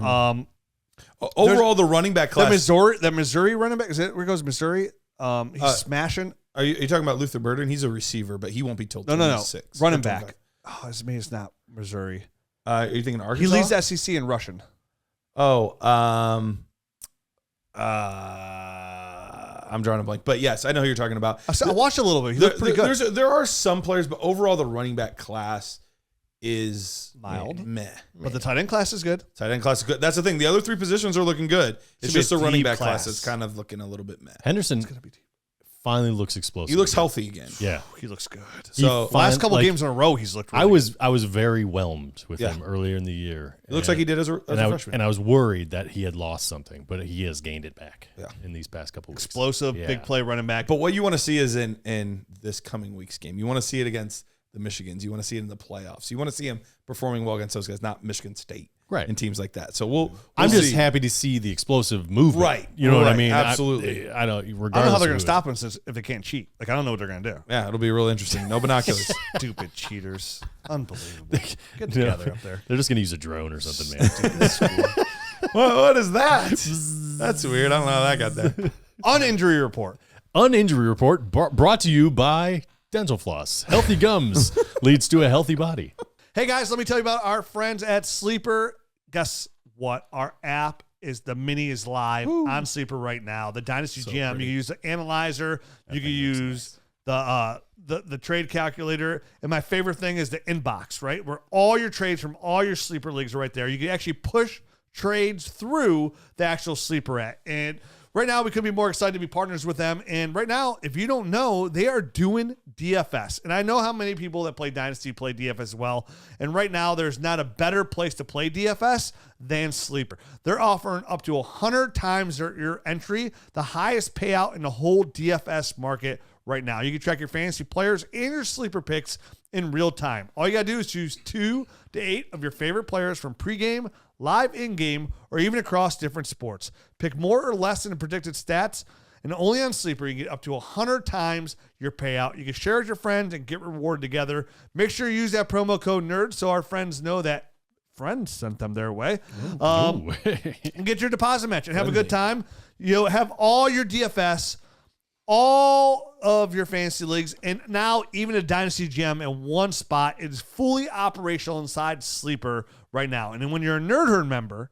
Overall, the running back class. That Missouri running back, is it where goes Missouri? He's smashing. Are you talking about Luther Burden? He's a receiver, but he won't be till 26. Running back. Oh, his name is not Missouri. Are you thinking Arkansas? He leads the SEC in rushing. Oh, I'm drawing a blank. But yes, I know who you're talking about. I watched a little bit. He looked pretty good. There are some players, but overall the running back class is mild. Meh. But the tight end class is good. Tight end class is good. That's the thing. The other three positions are looking good. It's just the running back class is kind of looking a little bit meh. Henderson finally looks explosive. He looks healthy again. Yeah. He looks good. So last couple games in a row, he's looked really good. I was very whelmed with him earlier in the year. It looks like he did as a freshman. And I was worried that he had lost something, but he has gained it back in these past couple weeks. Explosive, big play running back. But what you want to see is in this coming week's game. You want to see it against the Michigans. You want to see it in the playoffs. You want to see him performing well against those guys, not Michigan State. Right. And teams like that. So we'll I'm just see. happy to see the explosive movement. Right. You know what I mean? Absolutely. I don't. I don't know how they're going to stop him if they can't cheat. Like, I don't know what they're going to do. Yeah, it'll be real interesting. No binoculars. Stupid cheaters. Unbelievable. Get together up there. They're just going to use a drone or something, man. What is that? That's weird. I don't know how that got there. Uninjury report. Uninjury report brought to you by Dental Floss. Healthy gums leads to a healthy body. Hey, guys, let me tell you about our friends at Sleeper. Guess what? Our app the mini is live on Sleeper right now. The Dynasty GM. Pretty. You can use the analyzer. You can use the trade calculator. And my favorite thing is the inbox, right? Where all your trades from all your Sleeper leagues are right there. You can actually push trades through the actual Sleeper app. And right now, we couldn't be more excited to be partners with them. And right now, if you don't know, they are doing DFS. And I know how many people that play Dynasty play DFS as well. And right now, there's not a better place to play DFS than Sleeper. They're offering up to 100 times your entry, the highest payout in the whole DFS market right now. You can track your fantasy players and your Sleeper picks in real time. All you got to do is choose 2 to 8 of your favorite players from pregame, live in-game, or even across different sports. Pick more or less than the predicted stats, and only on Sleeper you can get up to 100 times your payout. You can share with your friends and get rewarded together. Make sure you use that promo code NERD so our friends know that friends sent them their way. And get your deposit match and have a good time. You have all your DFS, all of your fantasy leagues, and now even a Dynasty GM in one spot. It is fully operational inside Sleeper right now. And then when you're a Nerd Herd member,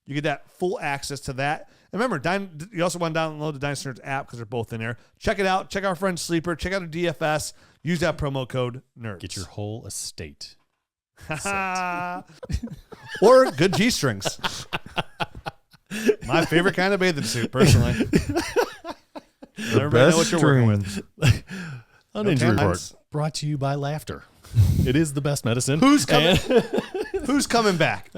you get that full access to that. And remember, you also want to download the Dynasty Nerds app because they're both in there. Check it out. Check our friend Sleeper. Check out the DFS. Use that promo code NERDS. Get your whole estate. Or good G-strings. My favorite kind of bathing suit, personally. Everybody know what you're working with. Uninjury report brought to you by laughter. It is the best medicine. Who's coming back?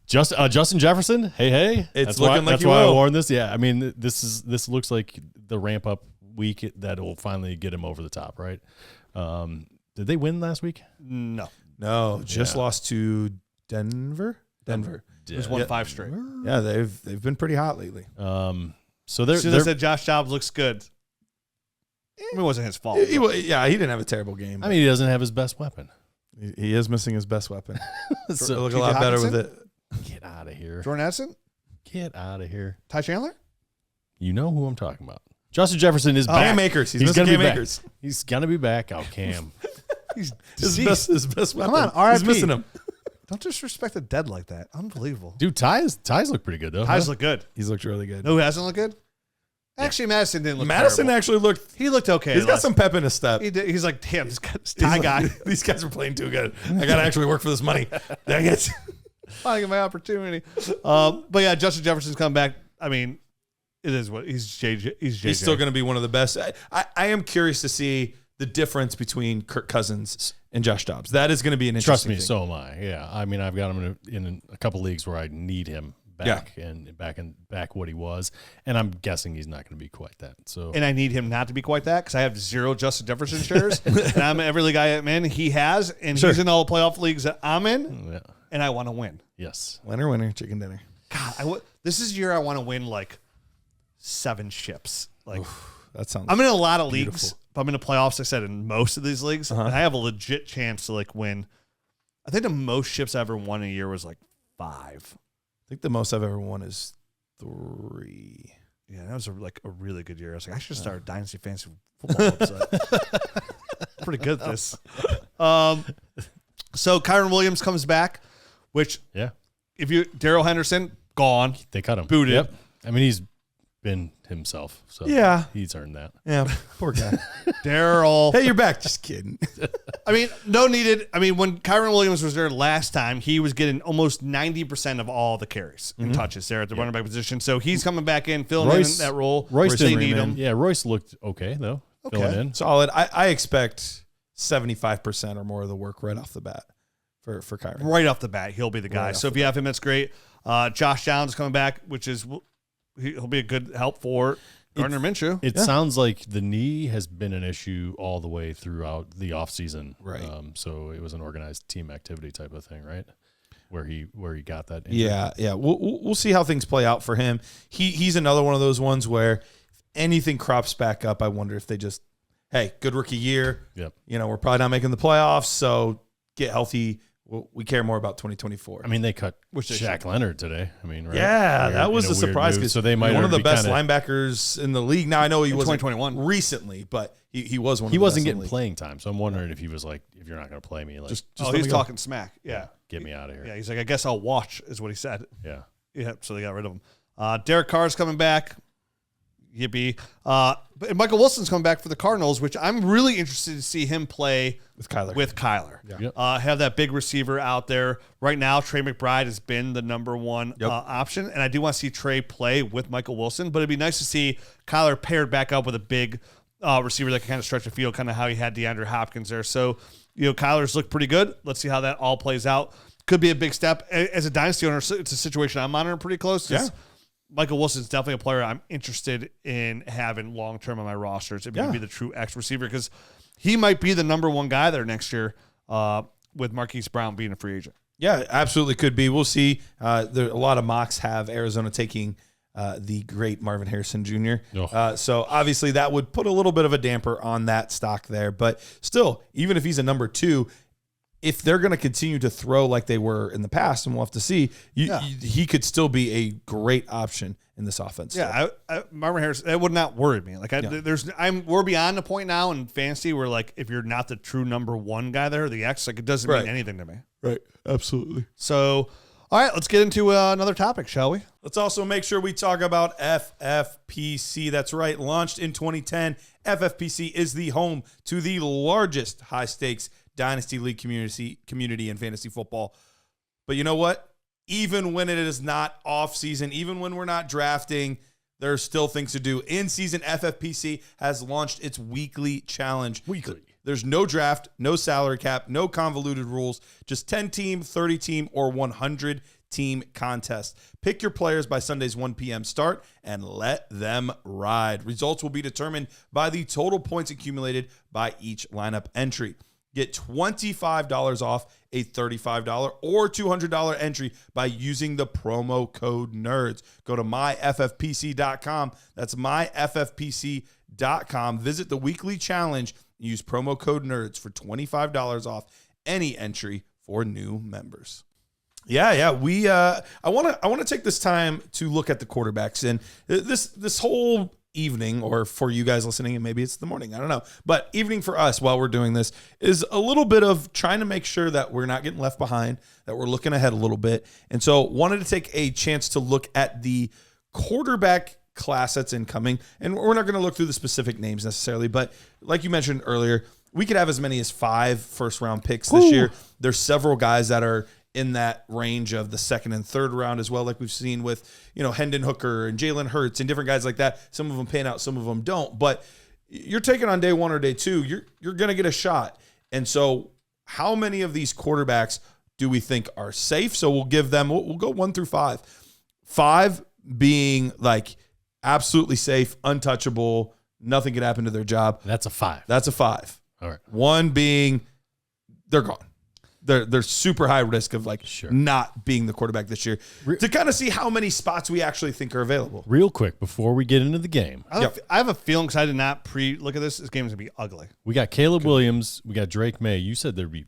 Justin Jefferson. Hey. It's looking like that's why I warned this. Yeah, I mean this looks like the ramp up week that will finally get him over the top, right? Did they win last week? No, just lost to Denver. Just won 5 straight. Yeah, they've been pretty hot lately. So they're said Josh Dobbs looks good. It wasn't his fault. He didn't have a terrible game. I mean, he doesn't have his best weapon. He is missing his best weapon. So look a lot better with it. Get out of here. Jordan Addison? Get out of here. Ty Chandler? You know who I'm talking about. Justin Jefferson is back. Cam Akers. He's missing Cam Akers. He's gonna be back. Oh, Cam. He's his best weapon. Come on, RIP. He's missing him. Don't disrespect the dead like that. Unbelievable. Dude, Ty's look pretty good though. Ty's look good. He's looked really good. No, who hasn't looked good? Actually, Madison didn't look Madison terrible. actually looked. He looked okay. He's got some pep in his step. He's like, damn, this Ty guy. These guys are playing too good. I got to actually work for this money. Dang it. Finally get my opportunity. But yeah, Justin Jefferson's come back. I mean, it is what he's JJ. He's still going to be one of the best. I am curious to see the difference between Kirk Cousins and Josh Dobbs. That is going to be an interesting thing. So am I. Yeah. I mean, I've got him in a couple leagues where I need him back and back what he was. And I'm guessing he's not going to be quite that. So, and I need him not to be quite that because I have 0 Justin Jefferson shares. And I'm every league I'm in, he has. And he's in all the playoff leagues that I'm in. Yeah. And I want to win. Yes. Winner, chicken dinner. God, this is the year I want to win like 7 ships. Like, that sounds I'm in a lot of leagues, but I'm in the playoffs, I said, in most of these leagues. And I have a legit chance to like win. I think the most ships I ever won in a year was like 5. I think the most I've ever won is 3. Yeah, that was a really good year. I was like, I should start a Dynasty Fantasy Football website. Pretty good at this. So Kyron Williams comes back, which Darrell Henderson, gone. They cut him. Booted. Yep. I mean, he's been himself. So he's earned that. Yeah, poor guy. Darrell. Hey, you're back. Just kidding. I mean, no needed. I mean, when Kyron Williams was there last time, he was getting almost 90% of all the carries and touches there at the running back position. So he's coming back in, filling in that role. Royce they need him. Yeah, Royce looked okay, though. Okay. Filling in. Solid. I expect 75% or more of the work right off the bat for Kyron. Right off the bat, he'll be the guy. So if you have him, that's great. Josh Downs coming back, which is he'll be a good help for Gardner Minshew. It sounds like the knee has been an issue all the way throughout the offseason. Right. So it was an organized team activity type of thing, right? Where he got that injury. Yeah. We'll see how things play out for him. He's another one of those ones where if anything crops back up, I wonder if they just, hey, good rookie year. Yep. We're probably not making the playoffs, so get healthy. We care more about 2024. I mean, they cut Shaq Leonard today. I mean, right? Yeah, that was a surprise. So they might one of the best kinda, linebackers in the league. Now I know he wasn't 2021 recently, but he was one. He of the wasn't best getting playing time, so I'm wondering if he was like, if you're not going to play me, like, just he's talking smack. Yeah, get me out of here. Yeah, he's like, I guess I'll watch, is what he said. Yeah. So they got rid of him. Derek Carr's coming back. Yippee. But Michael Wilson's coming back for the Cardinals, which I'm really interested to see him play with Kyler. Yeah. Yep. Have that big receiver out there. Right now, Trey McBride has been the number one option, and I do want to see Trey play with Michael Wilson, but it'd be nice to see Kyler paired back up with a big receiver that can kind of stretch the field, kind of how he had DeAndre Hopkins there. So, Kyler's looked pretty good. Let's see how that all plays out. Could be a big step. As a dynasty owner, it's a situation I'm monitoring pretty close. Yeah. Michael Wilson's definitely a player I'm interested in having long-term on my rosters. If he can be the true X receiver, because he might be the number one guy there next year with Marquise Brown being a free agent. Yeah, absolutely could be. We'll see. There a lot of mocks have Arizona taking the great Marvin Harrison Jr. So obviously that would put a little bit of a damper on that stock there. But still, even if he's a number two, if they're going to continue to throw like they were in the past, and we'll have to see, he could still be a great option in this offense. Yeah, Marvin Harrison, that would not worry me. Like we're beyond the point now in fantasy where like if you're not the true number one guy there, the X, like it doesn't mean anything to me. Right, absolutely. So, all right, let's get into another topic, shall we? Let's also make sure we talk about FFPC. That's right, launched in 2010. FFPC is the home to the largest high-stakes Dynasty League community in fantasy football. But you know what? Even when it is not off-season, even when we're not drafting, there are still things to do. In season, FFPC has launched its weekly challenge. There's no draft, no salary cap, no convoluted rules, just 10-team, 30-team, or 100-team contest. Pick your players by Sunday's 1 p.m. start and let them ride. Results will be determined by the total points accumulated by each lineup entry. Get $25 off a $35 or $200 entry by using the promo code NERDS. Go to myffpc.com. That's myffpc.com. Visit the weekly challenge and use promo code NERDS for $25 off any entry for new members. Yeah. I want to take this time to look at the quarterbacks, and this whole evening, or for you guys listening, and maybe it's the morning, I don't know, but evening for us while we're doing this is a little bit of trying to make sure that we're not getting left behind, that we're looking ahead a little bit. And so wanted to take a chance to look at the quarterback class that's incoming, and we're not going to look through the specific names necessarily, but like you mentioned earlier, we could have as many as 5 first-round picks this year. There's several guys that are in that range of the second and third round as well, like we've seen with, Hendon Hooker and Jalen Hurts and different guys like that. Some of them pan out, some of them don't. But you're taking on day 1 or day 2, you're going to get a shot. And so how many of these quarterbacks do we think are safe? So we'll give them, we'll go 1 through 5. 5 being like absolutely safe, untouchable, nothing could happen to their job. That's a 5. That's a 5. All right. 1 being they're gone. They're super high risk of not being the quarterback this year, to kind of see how many spots we actually think are available. Real quick, before we get into the game. I have a feeling, because I did not look at this game is going to be ugly. We got Caleb Williams. We got Drake May. You said there'd be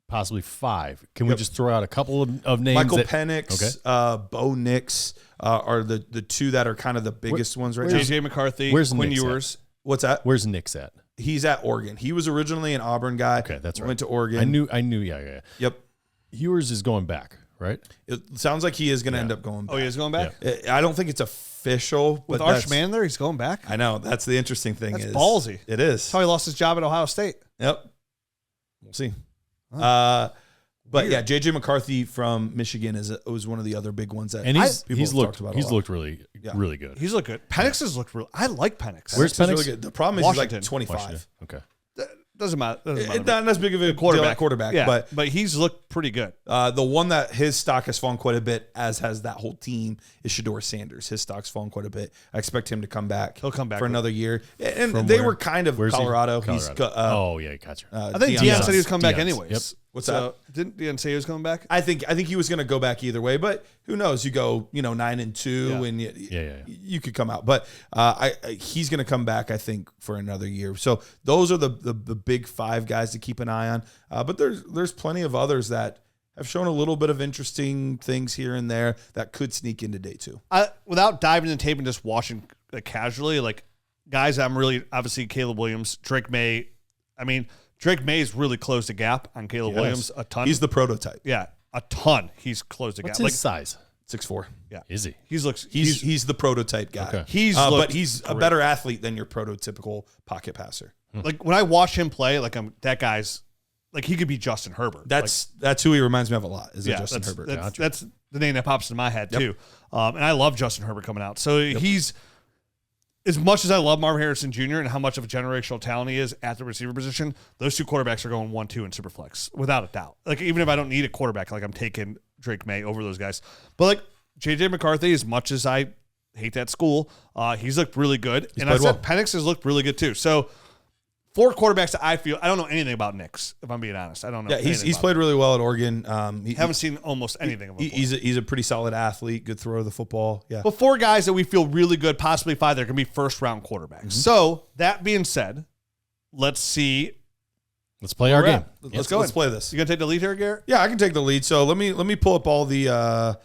possibly 5. Can we just throw out a couple of names? Michael Penix, Bo Nix are the 2 that are kind of the biggest ones right now. JJ McCarthy, where's Quinn Nix Ewers. What's that? Where's Nix at? He's at Oregon. He was originally an Auburn guy. Okay, that's right. Went to Oregon. I knew. Yeah. Yep. Ewers is going back, right? It sounds like he is going to end up going back. Oh, he is going back? I don't think it's official. With but Arch Man there, he's going back? I know. That's the interesting thing. That's ballsy. It is. That's how he lost his job at Ohio State. Yep. We'll see. Huh. But yeah, JJ McCarthy from Michigan was one of the other big ones that And he's looked really Yeah. good. He's looked good. Penix has looked real. I like Penix. Where's Penix? Really good. The problem is Washington. he's like 25. Washington. Okay. Doesn't matter. Not as big of a quarterback, yeah, but but he's looked pretty good. the one that his stock has fallen quite a bit, as has that whole team, is Shedeur Sanders. His stock's fallen quite a bit. I expect him to come back. He'll come back for another year. And From they where? were kind of Where's he? Colorado. Colorado. Yeah, gotcha. I think Deion said he was coming back Deion's. anyways. Yep. What's so, Didn't Deion say he was coming back? I think he was going to go back either way, but who knows? You go 9-2, and you could come out. But he's going to come back, I think, for another year. So those are the big five guys to keep an eye on. But there's plenty of others that have shown a little bit of interesting things here and there that could sneak into day two. Without diving into tape and just watching casually, like guys, I'm really obviously Caleb Williams, Drake May. I mean, Drake May's really closed the gap on Caleb Williams a ton. He's the prototype. Yeah, a ton. He's closed the What's gap. his size? 6'4". Yeah, Is he? He's the prototype guy. Okay. But he's a better athlete than your prototypical pocket passer. Like when I watch him play, like that guy's like he could be Justin Herbert. That's who he reminds me of a lot. Is Justin Herbert? That's the name that pops into my head too. And I love Justin Herbert coming out. So he's, as much as I love Marvin Harrison Jr. and how much of a generational talent he is at the receiver position, those two quarterbacks are going 1-2 in Superflex without a doubt. Like even if I don't need a quarterback, like I'm taking Drake May over those guys. But like JJ McCarthy, as much as I hate that school, he's looked really good. And I said Penix has looked really good too. So 4 quarterbacks that I don't know anything about Nix, if I'm being honest. I don't know. Yeah, he's played really well at Oregon. Haven't seen almost anything of him. He's a pretty solid athlete, good thrower of the football. Yeah. But 4 guys that we feel really good, possibly 5, they're going to be first-round quarterbacks. Mm-hmm. So, that being said, let's see. Let's play our game. Let's play this. You going to take the lead here, Garrett? Yeah, I can take the lead. So let me pull up all the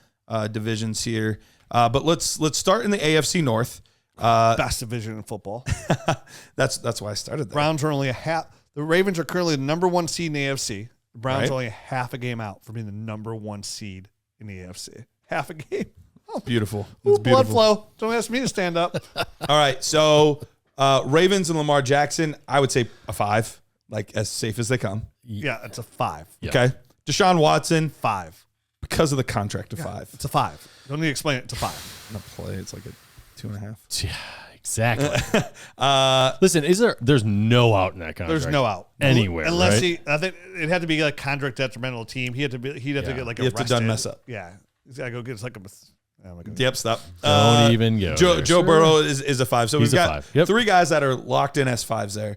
divisions here. But let's start in the AFC North. Best division in football. That's why I started there. Browns are only a half. The Ravens are currently the number 1 seed in the AFC. The Browns are only a half a game out from being the number 1 seed in the AFC. Half a game. Oh, beautiful. Ooh, blood flow. Don't ask me to stand up. All right. So Ravens and Lamar Jackson, I would say a 5, like as safe as they come. Yeah, it's a 5. Yeah. Okay. Deshaun Watson, 5. because of the contract, 5. It's a 5. Don't need to explain it. It's a 5. I'm gonna play. It's like a 2.5. Yeah, exactly. Listen, there's no out in that contract. There's no out anywhere, unless right? I think it had to be like contract detrimental team. He'd have to get like You have to arrested. done mess up. Yeah, he's got to go get like a. Yep, stop. Don't even go. Joe Burrow is a 5. So He's we've got a 5. Yep. 3 guys that are locked in as 5s there.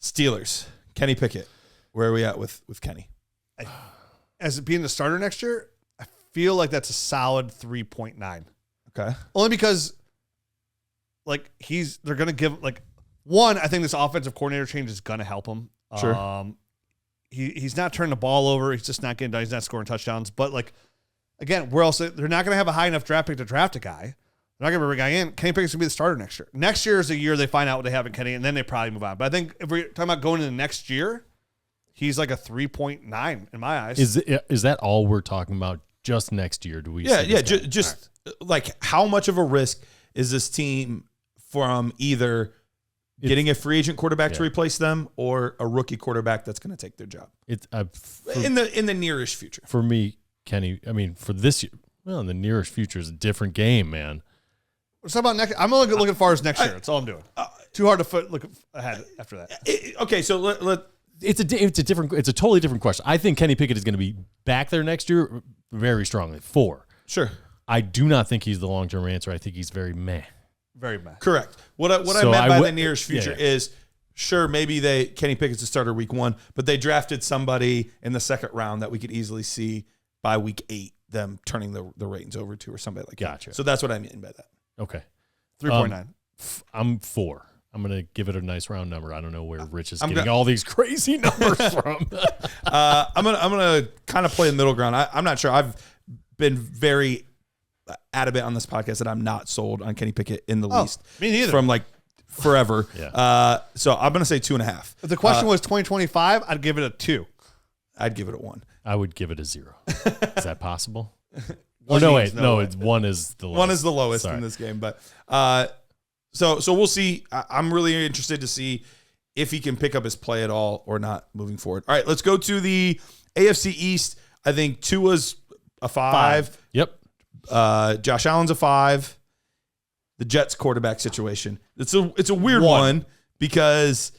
Steelers, Kenny Pickett. Where are we at with Kenny? As being the starter next year, I feel like that's a solid 3.9. Okay. Only because, like, they're going to give, like, one, I think this offensive coordinator change is going to help him. Sure. He's not turning the ball over. He's just not getting done. He's not scoring touchdowns. But, like, again, they're not going to have a high enough draft pick to draft a guy. They're not going to bring a guy in. Kenny Pickett's going to be the starter next year. Next year is the year they find out what they have in Kenny, and then they probably move on. But I think if we're talking about going into next year, he's like a 3.9 in my eyes. Is that all we're talking about? Just next year? Do we? Yeah. Just like how much of a risk is this team from either getting a free agent quarterback to replace them or a rookie quarterback that's going to take their job? It's in the nearest future. For me, Kenny. I mean, for this year, well, in the nearest future is a different game, man. What's about next? I'm only looking as far as next year. That's all I'm doing. Too hard to look ahead after that. Okay, so let It's a totally different question. I think Kenny Pickett is going to be back there next year very strongly. 4. Sure. I do not think he's the long-term answer. I think he's very meh. Very meh. Correct. What I meant by the nearest future is, sure, maybe Kenny Pickett's a starter week 1, but they drafted somebody in the second round that we could easily see by week 8 them turning the reins over to or somebody like that. Gotcha. So that's what I mean by that. Okay. 3.9. I'm 4. I'm going to give it a nice round number. I don't know where Rich is getting all these crazy numbers from. I'm gonna kind of play the middle ground. I'm not sure. I've been very adamant on this podcast that I'm not sold on Kenny Pickett in the least. Me neither. From like forever. Yeah. So I'm going to say 2.5. If the question was 2025, I'd give it a 2. I'd give it a 1. I would give it a 0. Is that possible? Oh, no, wait. No, it's 1 is the lowest. 1 is the lowest in this game. But so we'll see. I'm really interested to see if he can pick up his play at all or not moving forward. All right, let's go to the AFC East. I think Tua's a 5. Yep. Josh Allen's a 5. The Jets quarterback situation. It's a weird one because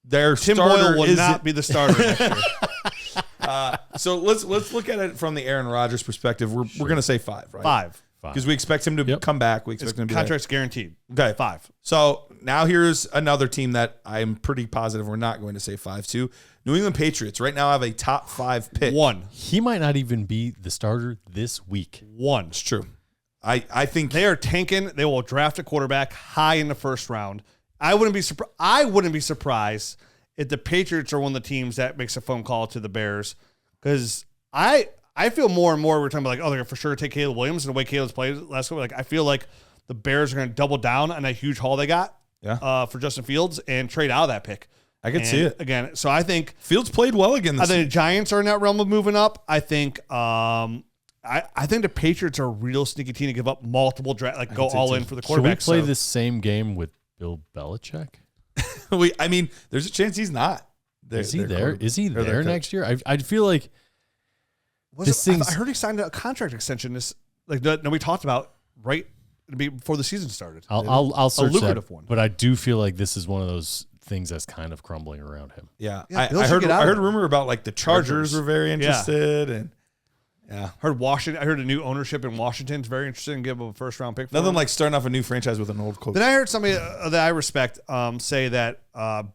their Tim starter Boyle will not be the starter next year. So let's look at it from the Aaron Rodgers perspective. We're going to say 5, right? 5. Because we expect him to come back. We expect him to be contract's guaranteed. Okay. 5. So now here's another team that I'm pretty positive we're not going to say 5 to. New England Patriots right now have a top 5 pick. 1. He might not even be the starter this week. 1. It's true. I think they are tanking. They will draft a quarterback high in the first round. I wouldn't be surprised if the Patriots are one of the teams that makes a phone call to the Bears, because I feel more and more we're talking about, like, oh, they're going to for sure take Caleb Williams, and the way Caleb's played last week. Like, I feel like the Bears are going to double down on that huge haul they got for Justin Fields and trade out of that pick. I could see it again. So I think Fields played well again. I think the Giants are in that realm of moving up. I think I think the Patriots are a real sneaky team to give up multiple go all in for the quarterback. Should we play this same game with Bill Belichick? There's a chance he's not. Is he there? Is he there next year? I feel like I heard he signed a contract extension. We talked about right before the season started. I'll search a lucrative one. But I do feel like this is one of those things that's kind of crumbling around him. Yeah, I heard a rumor about like the Chargers were very interested and. Yeah, I heard a new ownership in Washington is very interested in giving a first round pick. Nothing like starting off a new franchise with an old coach. Then I heard somebody that I respect say that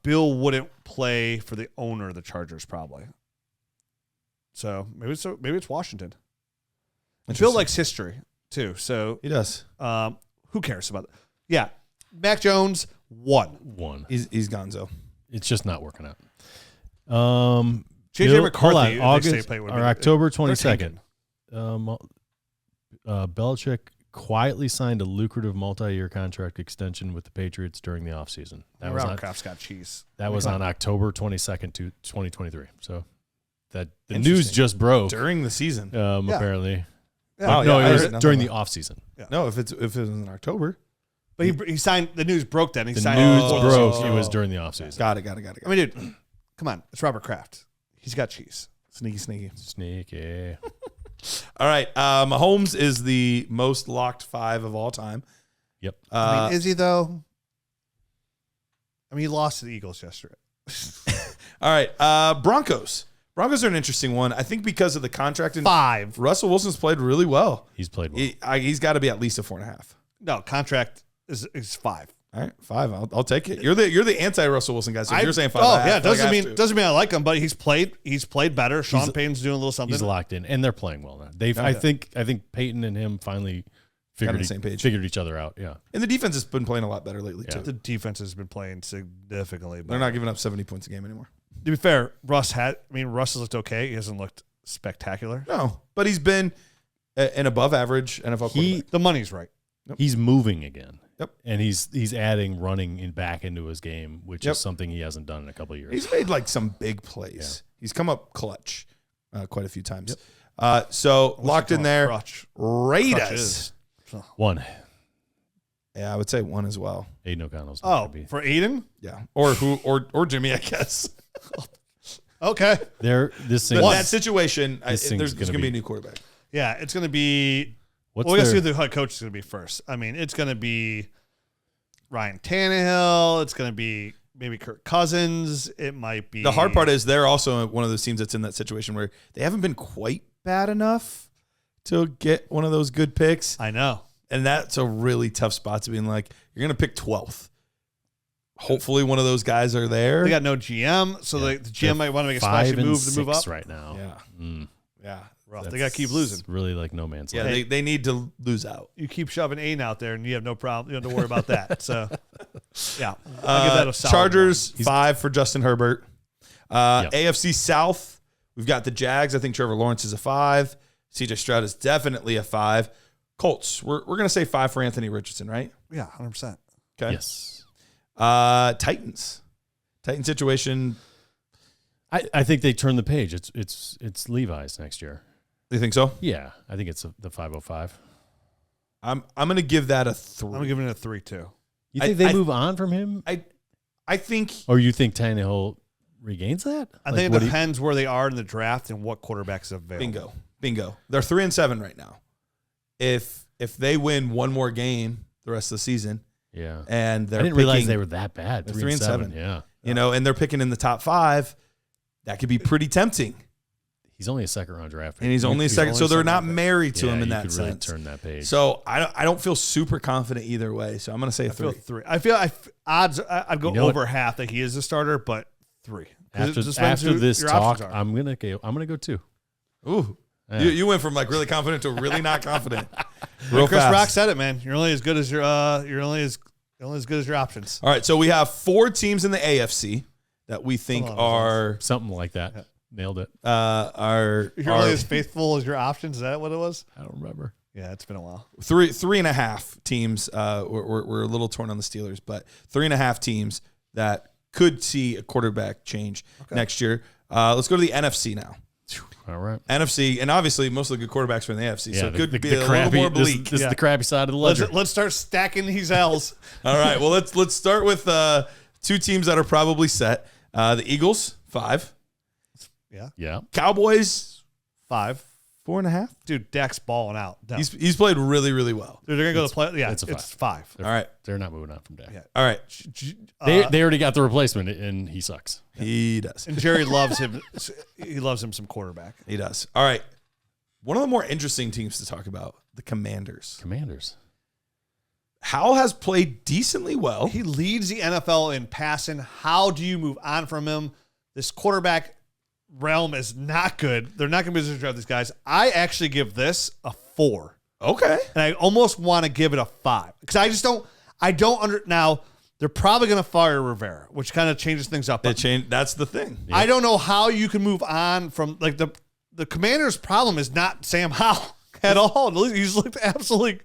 Bill wouldn't play for the owner of the Chargers probably. So maybe it's Washington. Bill likes history too, so he does. Who cares about it? Yeah, Mac Jones 1. He's gonzo. It's just not working out. JJ McCarthy, August or October 22nd. Belichick quietly signed a lucrative multi-year contract extension with the Patriots during the offseason. Robert Kraft's got cheese. That was on October 22nd, 2023. So that the news just broke during the season. Apparently. Yeah. No, it was during the offseason. Yeah. No, if it was in October. But he signed. The news broke then. The news broke. It was during the offseason. Got it. I mean, dude, come on. It's Robert Kraft. He's got cheese. Sneaky. All right. Mahomes is the most locked 5 of all time. Yep. Is he, though? He lost to the Eagles yesterday. All right. Broncos. Broncos are an interesting one. I think because of the contract. 5. Russell Wilson's played really well. He's played well. He's got to be at least a 4.5. No, contract is 5. All right, 5. I'll take it. You're the anti-Russell Wilson guy. So if you're saying 5. Oh yeah, doesn't mean I like him, but he's played better. Sean Payton's doing a little something. He's locked in, and they're playing well now. I think Peyton and him finally figured each other out. Yeah, and the defense has been playing a lot better lately too. The defense has been playing significantly better. They're not giving up 70 points a game anymore. To be fair, Russ has looked okay. He hasn't looked spectacular. No, but he's been an above average NFL quarterback. The money's right. He's moving again. Yep. And he's adding running back into his game, which is something he hasn't done in a couple of years. He's made like some big plays. Yeah. He's come up clutch quite a few times. Yep. So locked in there. Raiders. 1. Yeah, I would say 1 as well. Aiden O'Connell's. For Aiden? Yeah. Or Jimmy, I guess. Okay. That situation, there's going to be a new quarterback. Yeah, it's going to be. We got to see who the head coach is going to be first. It's going to be Ryan Tannehill. It's going to be maybe Kirk Cousins. It might be. The hard part is they're also one of those teams that's in that situation where they haven't been quite bad enough to get one of those good picks. I know. And that's a really tough spot to be in. Like, you're going to pick 12th. Hopefully one of those guys are there. They got no GM, so the GM might want to make a splashy move to move up right now. Yeah. Yeah. Rough. They got to keep losing. It's really like no man's land. Yeah, they need to lose out. You keep shoving Aiden out there, and you have no problem. You don't have to worry about that. So, yeah. I'll give that a solid Chargers, 5 for Justin Herbert. AFC South, we've got the Jags. I think Trevor Lawrence is a 5. CJ Stroud is definitely a 5. Colts, we're going to say 5 for Anthony Richardson, right? Yeah, 100%. Okay. Yes. Titans situation. I think they turn the page. It's Levi's next year. You think so? Yeah, I think it's the 505. I'm going to give that a 3. I'm giving it a 3 too. You think they move on from him? I think. Or you think Tannehill regains that? I think it depends where they are in the draft and what quarterbacks available. Bingo. They're 3-7 right now. If they win one more game the rest of the season, yeah, and I didn't realize they were that bad. They're 3-7. Yeah, and they're picking in the top 5. That could be pretty tempting. He's only a second-round draft pick. And he's only a second, so they're not married to him in that could really sense. turn that page. So I don't feel super confident either way. So I'm going to say a 3. I feel odds. I'd go over half that he is a starter, but 3. After this talk, I'm gonna go 2. Ooh, yeah. You went from like really confident to really not confident. Chris Rock said it, man. You're only as good as your options. All right, so we have 4 teams in the AFC that we think are something like that. Yeah. Nailed it. You're only as faithful as your options. Is that what it was? I don't remember. Yeah, it's been a while. 3.5 teams. We're a little torn on the Steelers, but 3.5 teams that could see a quarterback change next year. Let's go to the NFC now. All right. NFC, and obviously most of the good quarterbacks are in the AFC, so it could be a crappy, little more bleak. This is the crappy side of the ledger. Let's start stacking these L's. All right, well, let's start with 2 teams that are probably set. The Eagles, 5. Yeah. Cowboys, 5. 4.5. Dude, Dak's balling out. No. He's played really, really well. Dude, they're going to go to play. Yeah, it's 5. All right. They're not moving on from Dak. Yeah. All right. They already got the replacement, and he sucks. He does. And Jerry loves him. He loves him some quarterback. He does. All right. One of the more interesting teams to talk about, the Commanders. Howell has played decently well. He leads the NFL in passing. How do you move on from him? This quarterback realm is not good. They're not going to be able to draft these guys. I actually give this a 4. Okay. And I almost want to give it a 5 because now they're probably going to fire Rivera, which kind of changes things up. That's the thing. I don't know how you can move on from like the Commanders' problem is not Sam Howell at all. He's looked absolutely.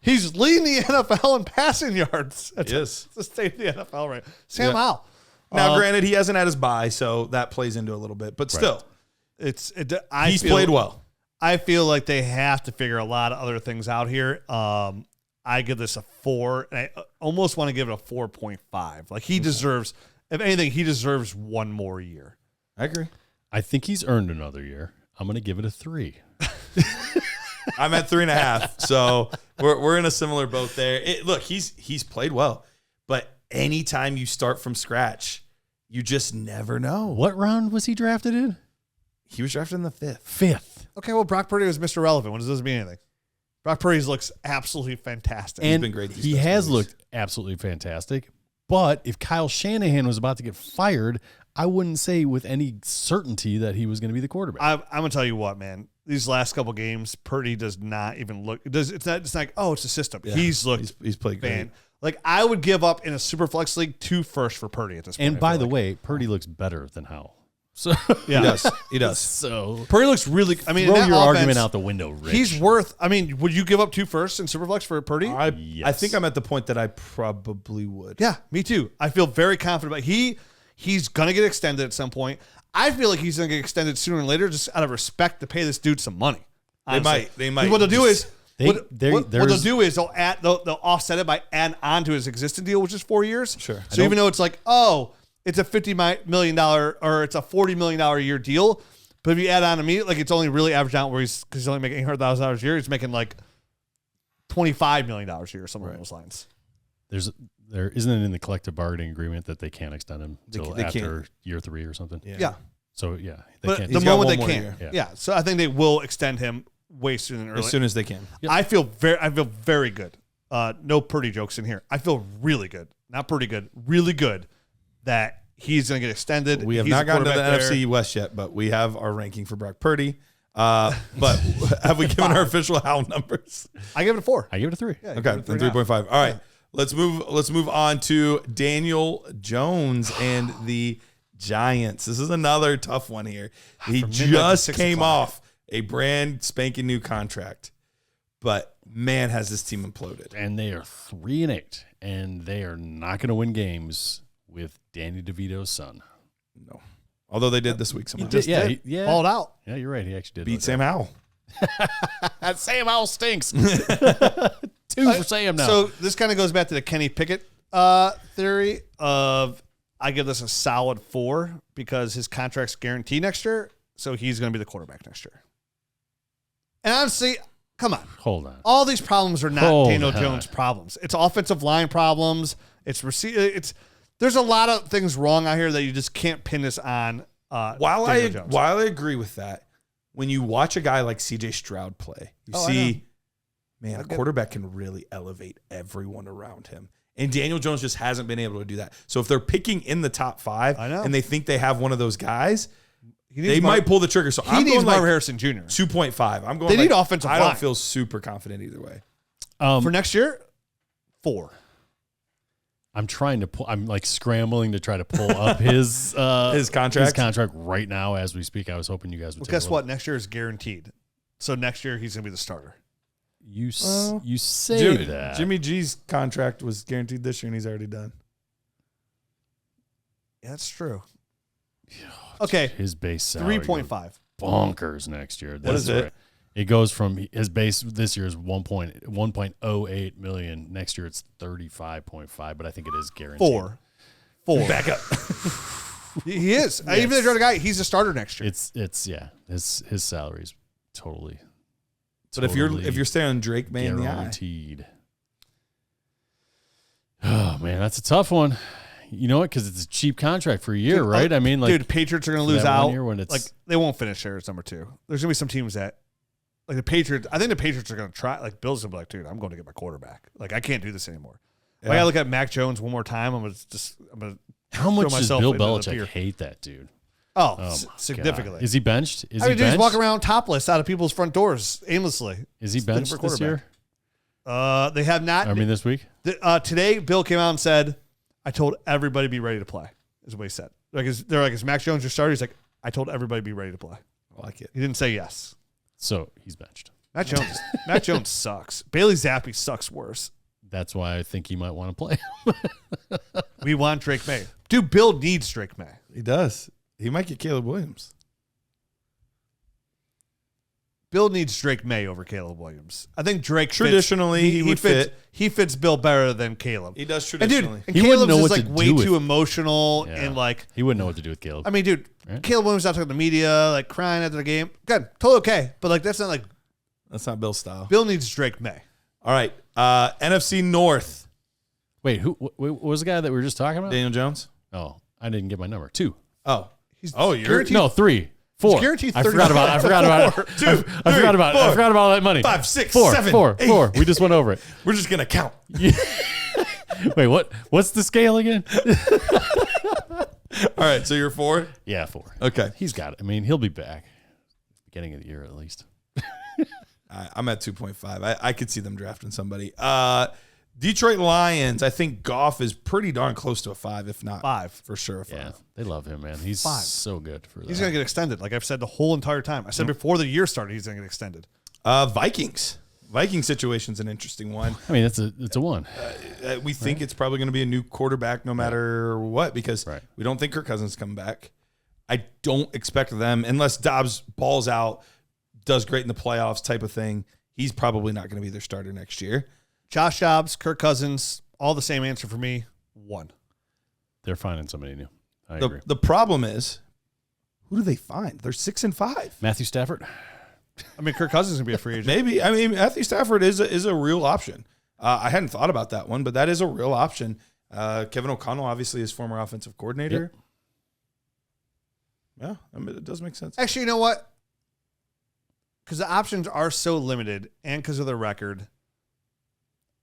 He's leading the NFL in passing yards. Yes. It's the state of the NFL, right? Sam Howell. Now, granted, he hasn't had his bye, so that plays into a little bit. But still, he's played well. I feel like they have to figure a lot of other things out here. I give this a 4, and I almost want to give it a 4.5. Like he deserves, if anything, he deserves one more year. I agree. I think he's earned another year. I'm going to give it a 3. I'm at 3.5, so we're in a similar boat there. Look, he's played well, but anytime you start from scratch, you just never know. What round was he drafted in? He was drafted in the 5th. 5th. Okay, well, Brock Purdy was Mr. Relevant. What does this mean anything? Brock Purdy looks absolutely fantastic. And he's been great. He has looked absolutely fantastic. But if Kyle Shanahan was about to get fired, I wouldn't say with any certainty that he was going to be the quarterback. I'm going to tell you what, man. These last couple games, Purdy does not even look. It's like, oh, it's a system. Yeah. He's played great. Like, I would give up in a super flex league 2 firsts for Purdy at this point. And by the way, Purdy looks better than Howell. So yeah. He does. So Purdy looks really. I mean, throw your argument out the window, Rich. He's worth. I mean, would you give up 2 firsts in Superflex for Purdy? Yes. I think I'm at the point that I probably would. Yeah, me too. I feel very confident about he's gonna get extended at some point. I feel like he's gonna get extended sooner or later, just out of respect to pay this dude some money. Honestly. They might. What they'll do is. What they'll do is they'll offset it by adding on to his existing deal, which is 4 years. Sure. So even though it's like, it's a $50 million or it's a $40 million a year deal, but if you add on immediately, like it's only really averaged out where because he's only making $800,000 a year, he's making like $25 million a year, somewhere along those lines. There isn't it in the collective bargaining agreement that they can't extend him until after year 3 or something. Yeah. So they but can't. The moment they can. Yeah. So I think they will extend him way sooner than early. As soon as they can. Yep. I feel very good. No Purdy jokes in here. I feel really good. Not pretty good. Really good that he's going to get extended. We have not gotten to the NFC West yet, but we have our ranking for Brock Purdy. But have we given our official Howell numbers? I give it a 4. I give it a 3. Yeah, okay, then 3.5. All right. Let's move on to Daniel Jones and the Giants. This is another tough one here. He just came off a brand spanking new contract. but man, has this team imploded. And they are 3-8, and they are not going to win games with Danny DeVito's son. No. Although they did this week somehow. Yeah. Balled out. Yeah, you're right. He actually did. Beat Sam Howell. That Sam Howell stinks. 2 for Sam now. So this kind of goes back to the Kenny Pickett theory of I give this a solid 4 because his contract's guaranteed next year, so he's going to be the quarterback next year. And honestly, come on. Hold on. All these problems are not Daniel Jones problems. It's offensive line problems. There's a lot of things wrong out here that you just can't pin this on While Daniel Jones. I agree with that, when you watch a guy like CJ Stroud play, you see, man, a quarterback can really elevate everyone around him. And Daniel Jones just hasn't been able to do that. So if they're picking in the top 5 and they think they have one of those guys, they might pull the trigger. So I'm going Marvin Harrison Jr. 2.5. I'm going. They need offensive line. I don't feel super confident either way. For next year, 4. I'm trying to pull. I'm like scrambling to try to pull up his contract. His contract right now as we speak. I was hoping you guys would. Well, guess what? Next year is guaranteed. So next year he's gonna be the starter. You say that Jimmy G's contract was guaranteed this year, and he's already done. Yeah, that's true. Okay, his base salary 3.5 bonkers next year. What is it? It goes from his base this year is 1.08 million. Next year it's 35.5, but I think it is guaranteed. 4. Back up. He is. Even the other guy, he's a starter next year. It's his salary is totally. But if you're staring Drake May in the eye, guaranteed. Oh man, that's a tough one. You know what? Because it's a cheap contract for a year, right? I mean, like, dude, Patriots are going to lose out. When it's, like, they won't finish there as number 2. There's going to be some teams that, like the Patriots. I think the Patriots are going to try. Like, Bill's going to be like, dude, I'm going to get my quarterback. Like, I can't do this anymore. Yeah. I got to look at Mac Jones one more time. I'm going to. How much does Bill Belichick hate that dude? Significantly. God. Is he benched? He's walking around topless out of people's front doors aimlessly. Is he benched this year? They have not. I mean, this week. Today, Bill came out and said, "I told everybody to be ready to play." Is what he said. They're like, "Is Mac Jones your starter?" He's like, "I told everybody to be ready to play." I like it. He didn't say yes. So he's benched. Mac Jones sucks. Bailey Zappi sucks worse. That's why I think he might want to play. We want Drake May. Dude, Bill needs Drake May. He does. He might get Caleb Williams. Bill needs Drake May over Caleb Williams. I think Drake traditionally he would fit. He fits Bill better than Caleb. He does traditionally. And Caleb's is like way too emotional and like he wouldn't know what to do with Caleb. I mean, dude, right? Caleb Williams out talking to the media, like crying after the game. Good, totally okay, but like that's not Bill's style. Bill needs Drake May. All right, NFC North. Wait, who? What was the guy that we were just talking about? Daniel Jones. Oh, I didn't get my number. 2. Oh, you're 3. 4. Guaranteed. I forgot about it. I forgot all that money. 5, 6, 4, 7, 4, 8. 4. We just went over it. We're just gonna count. Wait, what? What's the scale again? All right, so you're 4. Yeah, 4. Okay, he's got it. I mean, he'll be back beginning of the year at least. I'm at 2.5. I could see them drafting somebody. Detroit Lions. I think Goff is pretty darn close to a 5, if not 5 for sure. A 5. Yeah, they love him, man. He's 5. So good for that. He's gonna get extended. Like I've said the whole entire time. I said before the year started, he's gonna get extended. Vikings. Viking situation's an interesting one. I mean, it's a 1. We think it's probably going to be a new quarterback no matter what because we don't think Kirk Cousins is coming back. I don't expect them, unless Dobbs balls out, does great in the playoffs type of thing. He's probably not going to be their starter next year. Josh Dobbs, Kirk Cousins, all the same answer for me. 1. They're finding somebody new. I agree. The problem is, who do they find? They're 6-5. Matthew Stafford. I mean, Kirk Cousins is gonna be a free agent. Maybe. I mean, Matthew Stafford is a real option. I hadn't thought about that one, but that is a real option. Kevin O'Connell, obviously, is former offensive coordinator. Yep. Yeah, I mean, it does make sense. Actually, you know what? Because the options are so limited and because of the record,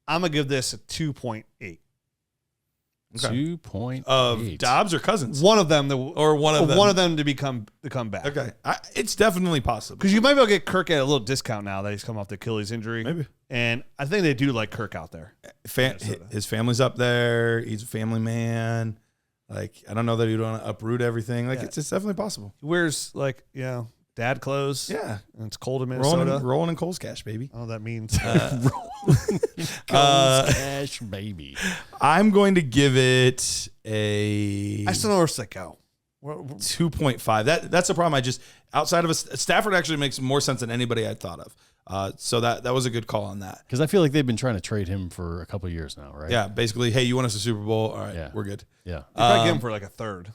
I'm going to give this a 2.8. Okay. 2.8. Of Dobbs or Cousins? One of them. One of them to come back. Okay. It's definitely possible. Because you might be able to get Kirk at a little discount now that he's come off the Achilles injury. Maybe. And I think they do like Kirk out there. His family's up there. He's a family man. Like, I don't know that he'd want to uproot everything. Like, it's definitely possible. He wears, dad clothes. Yeah. And it's cold in Minnesota. Rolling in Cole's Cash, baby. Oh, that means Cash, baby. I'm going to give it a I still know where to go. 2.5. That's the problem. Outside of Stafford actually makes more sense than anybody I'd thought of. So that was a good call on that. Because I feel like they've been trying to trade him for a couple of years now, right? Yeah, basically, hey, you want us a Super Bowl? All right, Yeah. we're good. Yeah. You probably get him for like a third.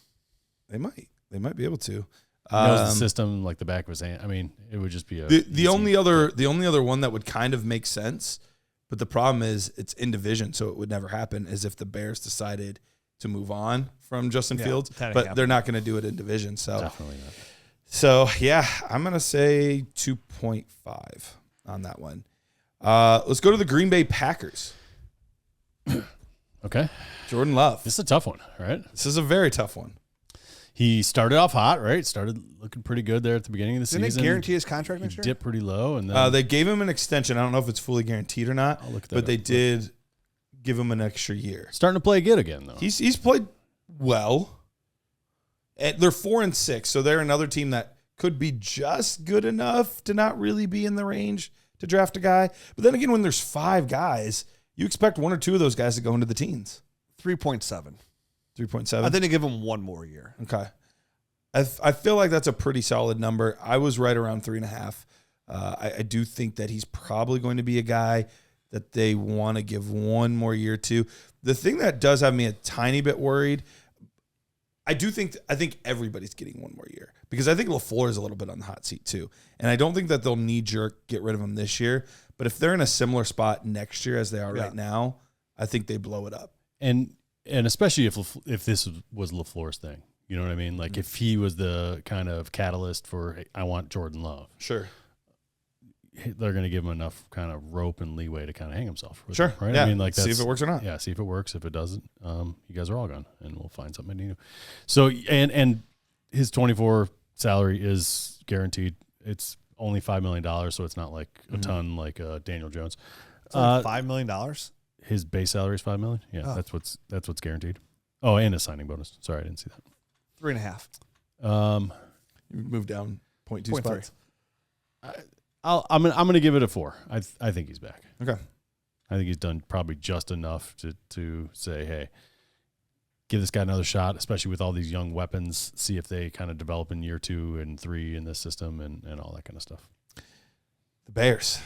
They might be able to. He knows the system like the back of his hand. I mean, it would just be the only other one that would kind of make sense, but the problem is it's in division, so it would never happen, is if the Bears decided to move on from Justin Fields, but they're not going to do it in division. So definitely not. So yeah, I'm going to say 2.5 on that one. Let's go to the Green Bay Packers. Okay. Jordan Love. This is a tough one, right? This is a very tough one. He started off hot, right? Started looking pretty good there at the beginning of the Didn't season. they guarantee his contract next year? Dipped pretty low, and then They gave him an extension. I don't know if it's fully guaranteed or not, but they did give him an extra year. Starting to play good again, though. He's played well. They're 4-6, so they're another team that could be just good enough to not really be in the range to draft a guy. But then again, when there's 5 guys, you expect 1 or 2 of those guys to go into the teens. 3.7. 3.7. I think they give him one more year. Okay. I feel like that's a pretty solid number. I was right around 3.5. I do think that he's probably going to be a guy that they want to give one more year to. The thing that does have me a tiny bit worried, I think everybody's getting one more year, because I think LaFleur is a little bit on the hot seat too. And I don't think that they'll knee-jerk get rid of him this year. But if they're in a similar spot next year as they are right now, I think they blow it up. And especially if this was LaFleur's thing. You know what I mean? Like if he was the kind of catalyst for, hey, I want Jordan Love. Sure. They're going to give him enough kind of rope and leeway to kind of hang himself. Sure. Him, right? Yeah. I mean, like see if it works or not. Yeah. See if it works. If it doesn't, you guys are all gone, and we'll find something new. So, and his 24 salary is guaranteed. It's only $5 million, so it's not like a ton like Daniel Jones. It's like $5 million. His base salary is $5 million. Yeah, Oh. that's what's guaranteed. Oh, and a signing bonus. Sorry, I didn't see that. 3.5. You moved down 0.2 spots. I'm gonna give it a 4. I think he's back. Okay. I think he's done probably just enough to say, hey, give this guy another shot, especially with all these young weapons. See if they kind of develop in year 2 and 3 in this system and all that kind of stuff. The Bears,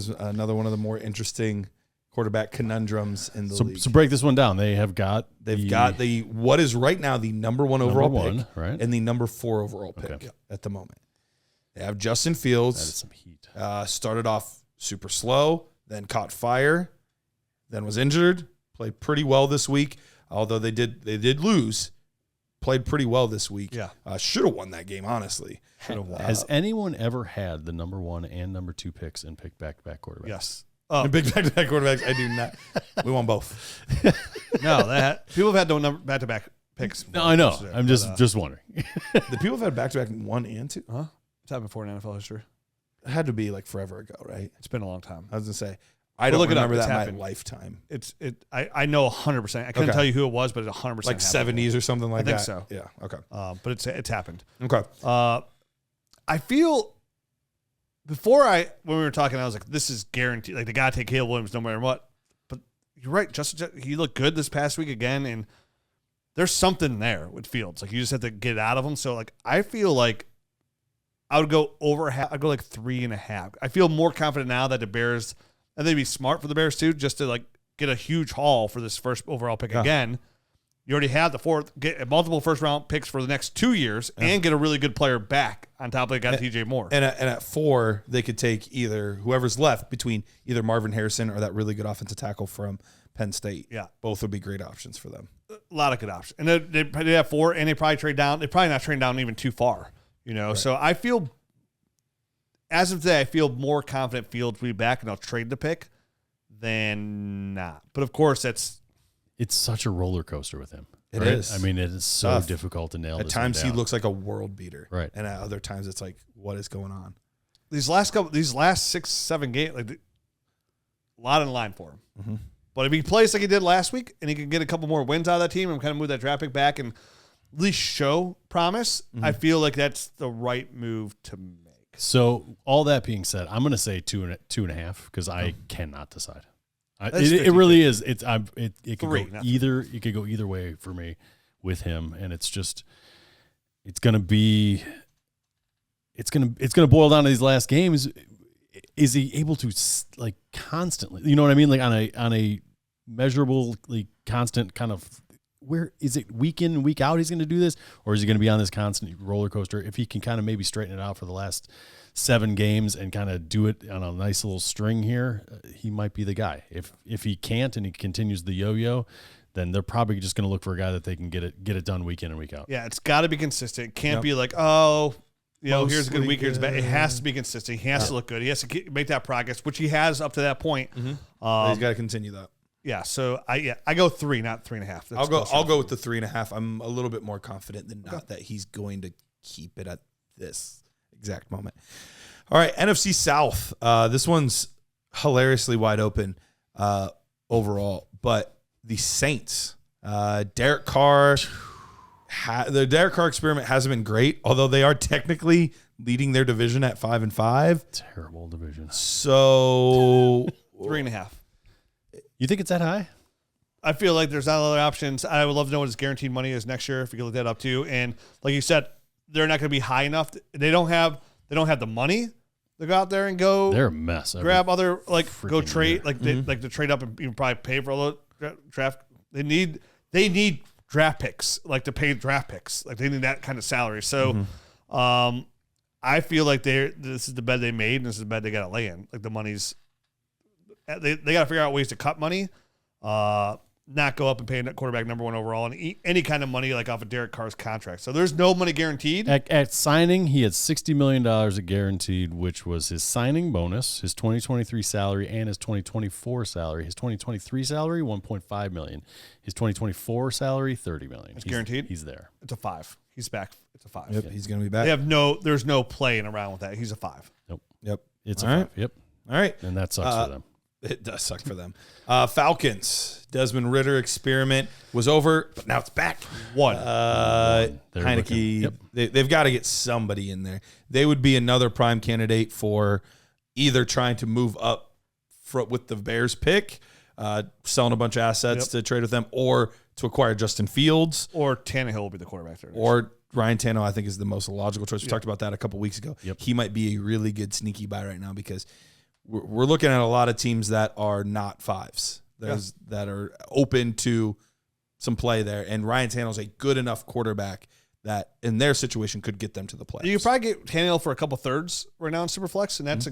another one of the more interesting quarterback conundrums in the league. So break this one down. They've got the what is right now the number 1 overall pick, right, and the number 4 overall pick at the moment. They have Justin Fields. That is some heat. Started off super slow, then caught fire, then was injured. Played pretty well this week, although they did lose. Played pretty well this week. Yeah, should have won that game, honestly. Has anyone ever had the number 1 and number 2 picks and picked back-to-back quarterbacks? yes. Big back-to-back quarterbacks. I do not. We won both. No, people have had no back-to-back picks. No, I know. I'm just wondering. The people have had back-to-back 1 and 2. Huh? It's happened before in NFL history. It had to be like forever ago, right? It's been a long time. I was gonna say I don't remember that in happened. my lifetime. I know 100%. I couldn't tell you who it was, but it's 100% Like 70s or something like that. I think so. Yeah. Okay. But it's happened. Okay. I feel when we were talking, I was like, this is guaranteed. Like, they got to take Caleb Williams no matter what. But you're right. He looked good this past week again, and there's something there with Fields. Like, you just have to get it out of him. So, like, I feel like I would go over half. I'd go like 3.5. I feel more confident now that the Bears, and they'd be smart for the Bears too, just to like get a huge haul for this first overall pick again. You already have get multiple first round picks for the next 2 years and get a really good player back on top of it. Got TJ Moore. And at 4, they could take either whoever's left between either Marvin Harrison or that really good offensive tackle from Penn State. Yeah. Both would be great options for them. A lot of good options. And they have 4, and they probably trade down. They're probably not trading down even too far. Right. So I feel, as of today, I feel more confident Fields will be back and I'll trade the pick than not. But of course, it's such a roller coaster with him. It is. I mean, it is so tough. Difficult to nail. At times he looks like a world beater, right? And at other times it's like, what is going on? These last 6-7 games, like a lot in line for him. Mm-hmm. But if he plays like he did last week, and he can get a couple more wins out of that team and kind of move that draft pick back and at least show promise, I feel like that's the right move to make. So all that being said, I'm going to say 2.5 because I cannot decide. It really is. It could go either. It could go either way for me with him, and it's going to boil down to these last games. Is he able to like constantly? You know what I mean? Like on a measurably constant kind of. Where is it week in and week out he's going to do this, or is he going to be on this constant roller coaster? If he can kind of maybe straighten it out for the last 7 games and kind of do it on a nice little string here, he might be the guy. If he can't and he continues the yo-yo, then they're probably just going to look for a guy that they can get it done week in and week out. Yeah, it's got to be consistent. It can't be like, here's a good week, here's a bad. It has to be consistent. He has to look good. He has to make that progress, which he has up to that point. He's got to continue that. Yeah, so I go 3, not 3.5. I'll go with the 3.5. I'm a little bit more confident than not that he's going to keep it at this exact moment. All right, NFC South. This one's hilariously wide open overall, but the Saints, Derek Carr. The Derek Carr experiment hasn't been great, although they are technically leading their division at 5-5. Terrible division. So 3.5. You think it's that high? I feel like there's not other options. I would love to know what his guaranteed money is next year if you could look that up too. And like you said, they're not going to be high enough. They don't have the money to go out there and go. They're a mess. Grab other go trade year. like to trade up and even probably pay for a little draft. They need draft picks, like to pay draft picks. Like they need that kind of salary. So I feel like this is the bed they made and this is the bed they got to lay in. Like the money's they got to figure out ways to cut money, not go up and pay a quarterback number 1 overall and any kind of money like off of Derek Carr's contract. So there's no money guaranteed. At signing, he had $60 million guaranteed, which was his signing bonus, his 2023 salary, and his 2024 salary. His 2023 salary, $1.5 million. His 2024 salary, $30 million. It's guaranteed? He's there. It's a 5. He's back. It's a 5. Yep, he's going to be back. There's no playing around with that. He's a 5. Nope. Yep. It's All a right. 5. Yep. All right. And that sucks for them. It does suck for them. Falcons, Desmond Ridder experiment was over, but now it's back. One. Heineke, Yep. they've got to get somebody in there. They would be another prime candidate for either trying to move up with the Bears pick, selling a bunch of assets to trade with them, or to acquire Justin Fields. Or Tannehill will be the quarterback there. Or Ryan Tannehill, I think, is the most logical choice. We talked about that a couple weeks ago. Yep. He might be a really good sneaky buy right now because we're looking at a lot of teams that are not 5s. That are open to some play there. And Ryan Tannehill's a good enough quarterback that in their situation could get them to the playoffs. You could probably get Tannehill for a couple thirds right now in Superflex, and that's a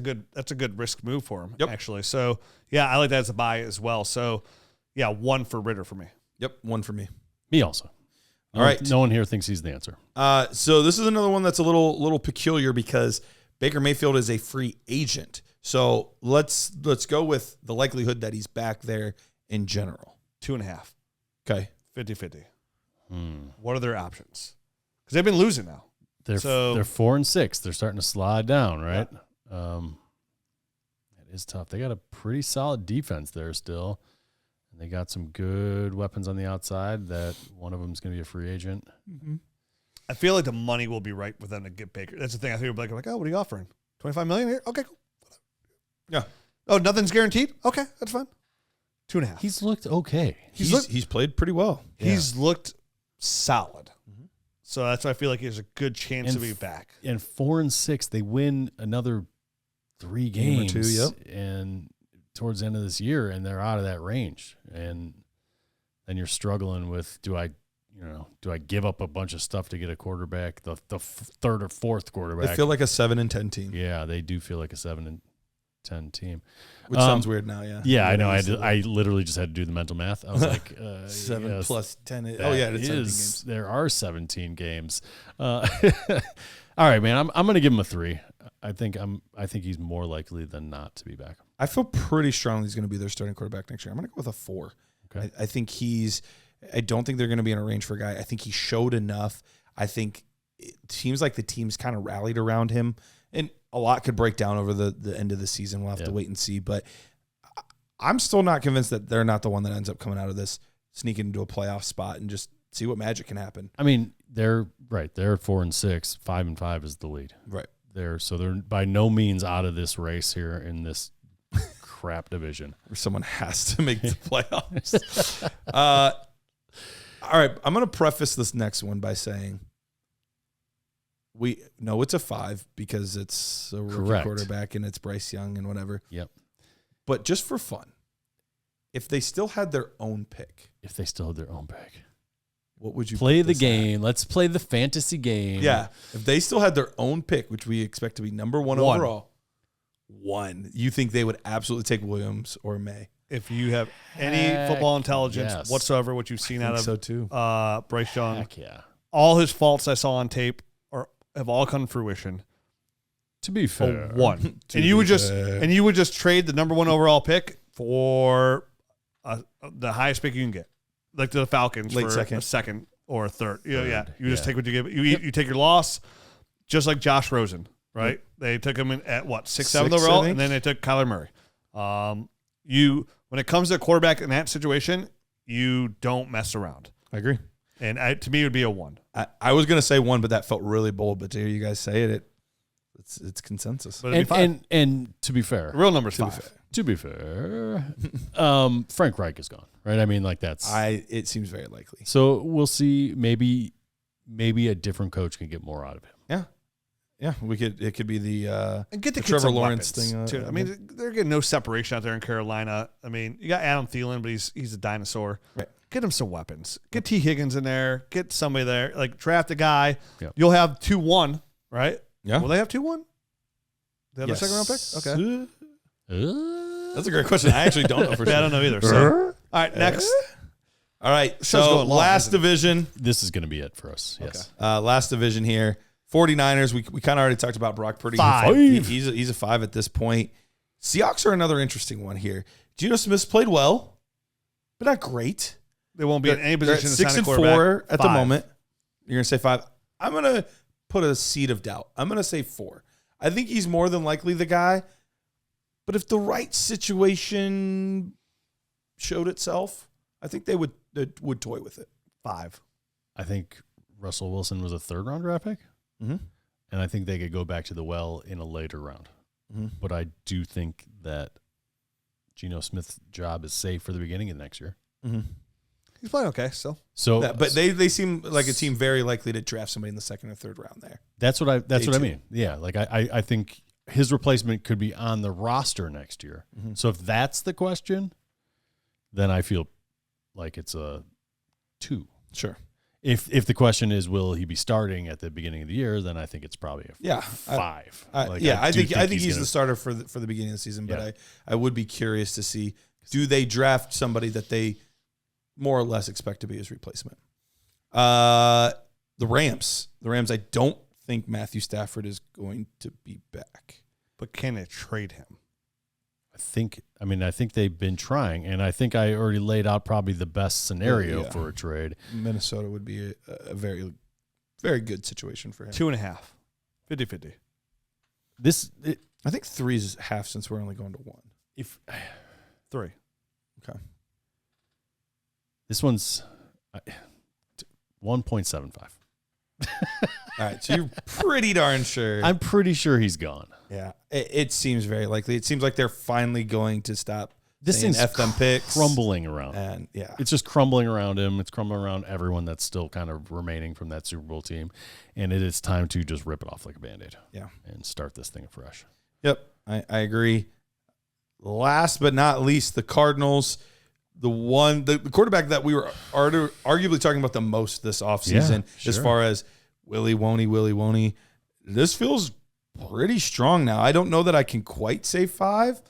good risk move for him, actually. So, yeah, I like that as a buy as well. So, yeah, 1 for Ridder for me. Yep, 1 for me. Me also. All right. No one here thinks he's the answer. So this is another one that's a little peculiar because Baker Mayfield is a free agent. So let's go with the likelihood that he's back there in general. 2.5. Okay. 50-50. What are their options? Because they've been losing now. They're 4-6. They're starting to slide down, right? Yeah. It is tough. They got a pretty solid defense there still. And they got some good weapons on the outside that one of them is going to be a free agent. Mm-hmm. I feel like the money will be right with them to get Baker. That's the thing. I think people are like, oh, what are you offering? $25 million here? Okay, cool. Yeah. Oh, nothing's guaranteed? Okay, that's fine. 2.5. He's looked okay. He's played pretty well. He's looked solid. Mm-hmm. So that's why I feel like he has a good chance to be back. And 4-6, they win another 3 games. Game or 2, yep. And towards the end of this year, and they're out of that range. And then you're struggling with, do I give up a bunch of stuff to get a quarterback, the third or fourth quarterback? They feel like a 7-10 team. Yeah, they do feel like a 7-10 team. Which sounds weird now, yeah. Yeah, I know. I literally just had to do the mental math. I was like, 7 plus 10. It's 17 games. There are 17 games. All right, man. I'm going to give him a 3. I think he's more likely than not to be back. I feel pretty strongly he's going to be their starting quarterback next year. I'm going to go with a 4. Okay. I think I don't think they're going to be in a range for a guy. I think he showed enough. I think it seems like the team's kind of rallied around him, and a lot could break down over the end of the season. We'll have to wait and see, but I'm still not convinced that they're not the one that ends up coming out of this, sneaking into a playoff spot and just see what magic can happen. I mean, they're right. They're 4-6. 5-5 is the lead. Right. there. So they're by no means out of this race here in this crap division. Where someone has to make the playoffs. All right, I'm going to preface this next one by saying we know it's a 5 because it's a rookie quarterback and it's Bryce Young and whatever. Yep. But just for fun, if they still had their own pick, what would you play the game? Let's play the fantasy game. Yeah. If they still had their own pick, which we expect to be number 1 overall, you think they would absolutely take Williams or May? If you have any football intelligence whatsoever, what you've seen out of Bryce Young, Heck yeah. all his faults I saw on tape have all come to fruition. To be fair, one, and you would just trade the number 1 overall pick for the highest pick you can get, like to the Falcons late for a second or a third. You just take what you give. You take your loss, just like Josh Rosen, right? Yep. They took him in at 6th, 7th overall, and then they took Kyler Murray. When it comes to a quarterback in that situation, you don't mess around. I agree. And to me, it would be a 1. I was going to say 1, but that felt really bold. But to hear you guys say it's consensus. But and to be fair, the real number is 5. To be fair, Frank Reich is gone, right? I mean, like it seems very likely. So we'll see. Maybe a different coach can get more out of him. Yeah, it could be the and get the Trevor Lawrence thing too. I mean, they're getting no separation out there in Carolina. I mean, you got Adam Thielen, but he's a dinosaur. Right. Get him some weapons. Get T. Higgins in there. Get somebody there. Like draft a guy. Yep. You'll have 2-1, right? Yeah. Will they have 2-1? They have a second round pick. Okay. That's a great question. I actually don't know for sure. I don't know either. So. All right, next. All right. So last division. This is going to be it for us. Yes. Okay. Last division here. 49ers. We kind of already talked about Brock Purdy. 5. He's a 5 at this point. Seahawks are another interesting one here. Geno Smith's played well, but not great. They won't be in any position to sign a quarterback. 6-4 at the moment. You're going to say 5. I'm going to put a seed of doubt. I'm going to say 4. I think he's more than likely the guy. But if the right situation showed itself, I think they would toy with it. 5. I think Russell Wilson was a 3rd-round draft pick. Mm-hmm. And I think they could go back to the well in a later round. Mm-hmm. But I do think that Geno Smith's job is safe for the beginning of next year. Mm-hmm. He's playing okay still. So, but they seem like a team very likely to draft somebody in the 2nd or 3rd round there. That's what I mean. Yeah, like I think his replacement could be on the roster next year. Mm-hmm. So if that's the question, then I feel like it's a 2. Sure. If the question is will he be starting at the beginning of the year, then I think it's probably a 5. I think he's the starter for the beginning of the season. But I would be curious to see, do they draft somebody that they more or less expect to be his replacement? The Rams. I don't think Matthew Stafford is going to be back. But can they trade him? I think they've been trying, and I think I already laid out probably the best scenario for a trade. Minnesota would be a very, very good situation for him. 2.5. 50-50. I think 3 is half since we're only going to 1. 3. Okay. This one's 1.75. All right, so you're pretty darn sure. I'm pretty sure he's gone. Yeah, it seems very likely. It seems like they're finally going to stop this thing's F them picks. Crumbling around. And it's just crumbling around him. It's crumbling around everyone that's still kind of remaining from that Super Bowl team. And it is time to just rip it off like a Band-Aid. Yeah. And start this thing afresh. Yep, I agree. Last but not least, the Cardinals. The quarterback that we were arguably talking about the most this offseason, as far as Willie Woney. This feels pretty strong now. I don't know that I can quite say 5,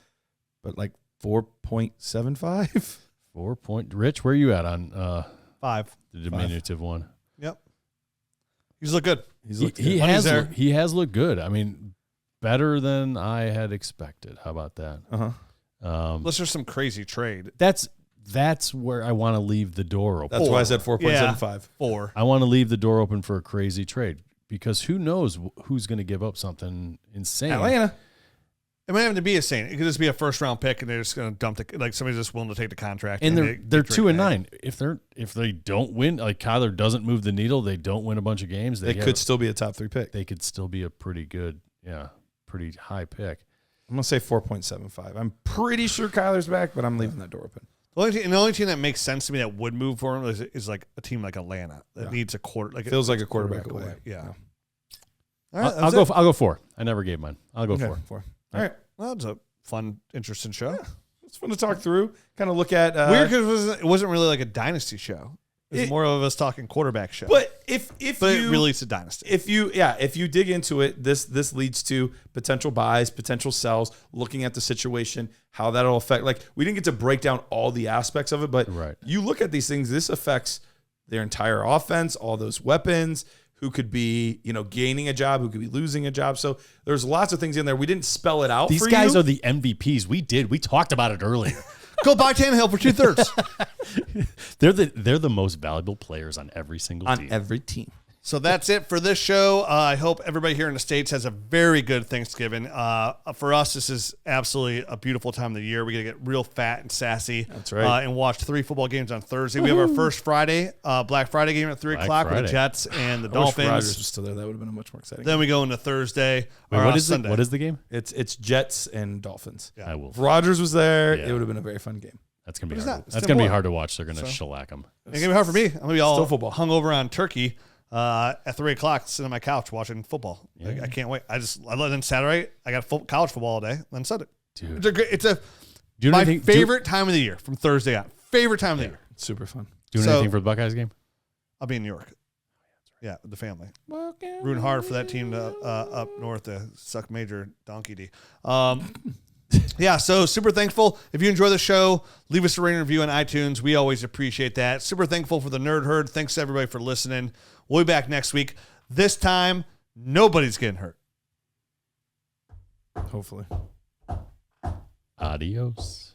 but like 4.75. Rich, where are you at on 5? The diminutive 1? Yep. He's looked good. He has looked good. I mean, better than I had expected. How about that? Unless there's some crazy trade. That's where I want to leave the door open. That's why I said 4.75. Yeah, 4. I want to leave the door open for a crazy trade because who knows who's going to give up something insane. Atlanta. It might have to be insane. It could just be a 1st-round pick, and they're just going to dump somebody's just willing to take the contract. And they're 2-9. If they don't win, like Kyler doesn't move the needle, they don't win a bunch of games. They could still be a top 3 pick. They could still be a pretty good. Yeah, pretty high pick. I'm going to say 4.75. I'm pretty sure Kyler's back, but I'm leaving that door open. The only team that makes sense to me that would move for him is like a team like Atlanta that needs a quarter. Like feels like a quarterback away. Yeah. All right, I'll go 4. I never gave mine. I'll go 4. All right. Well, it's a fun, interesting show. Yeah, it's fun to talk through. Kind of look at weird because it wasn't really like a dynasty show. It was more of us talking quarterback show. But it really is a dynasty. If you dig into it, this leads to potential buys, potential sells, looking at the situation, how that'll affect. Like, we didn't get to break down all the aspects of it, but you look at these things, this affects their entire offense, all those weapons, who could be, gaining a job, who could be losing a job. So there's lots of things in there. We didn't spell it out. These guys are the MVPs. We talked about it earlier. Go buy Tannehill for 2/3. They're the most valuable players on every single team. On every team. So that's it for this show. I hope everybody here in the States has a very good Thanksgiving. For us, this is absolutely a beautiful time of the year. We get to get real fat and sassy. That's right. And watch 3 football games on Thursday. We have our first Friday, Black Friday game at 3 o'clock with the Jets and the Dolphins. If Rodgers was still there, that would have been a much more exciting Then we go into Thursday. Wait, what is the game? It's Jets and Dolphins. Yeah. I will. If Rodgers was there, it would have been a very fun game. That's gonna be hard. That's gonna be hard to watch. They're gonna shellac them. It's gonna be hard for me. I'm gonna be all football. hungover on turkey at 3 o'clock, sitting on my couch watching football. Yeah. I can't wait. I let in Saturday. I got college football all day. Then Sunday, dude. It's my favorite time of the year from Thursday on. Favorite time of the year. It's super fun. Doing anything for the Buckeyes game? I'll be in New York. Yeah, with the family. Rooting hard for that team to up north to suck major donkey D. Yeah, so super thankful. If you enjoy the show, leave us a rating review on iTunes. We always appreciate that. Super thankful for the Nerd Herd. Thanks to everybody for listening. We'll be back next week. This time, nobody's getting hurt. Hopefully. Adios.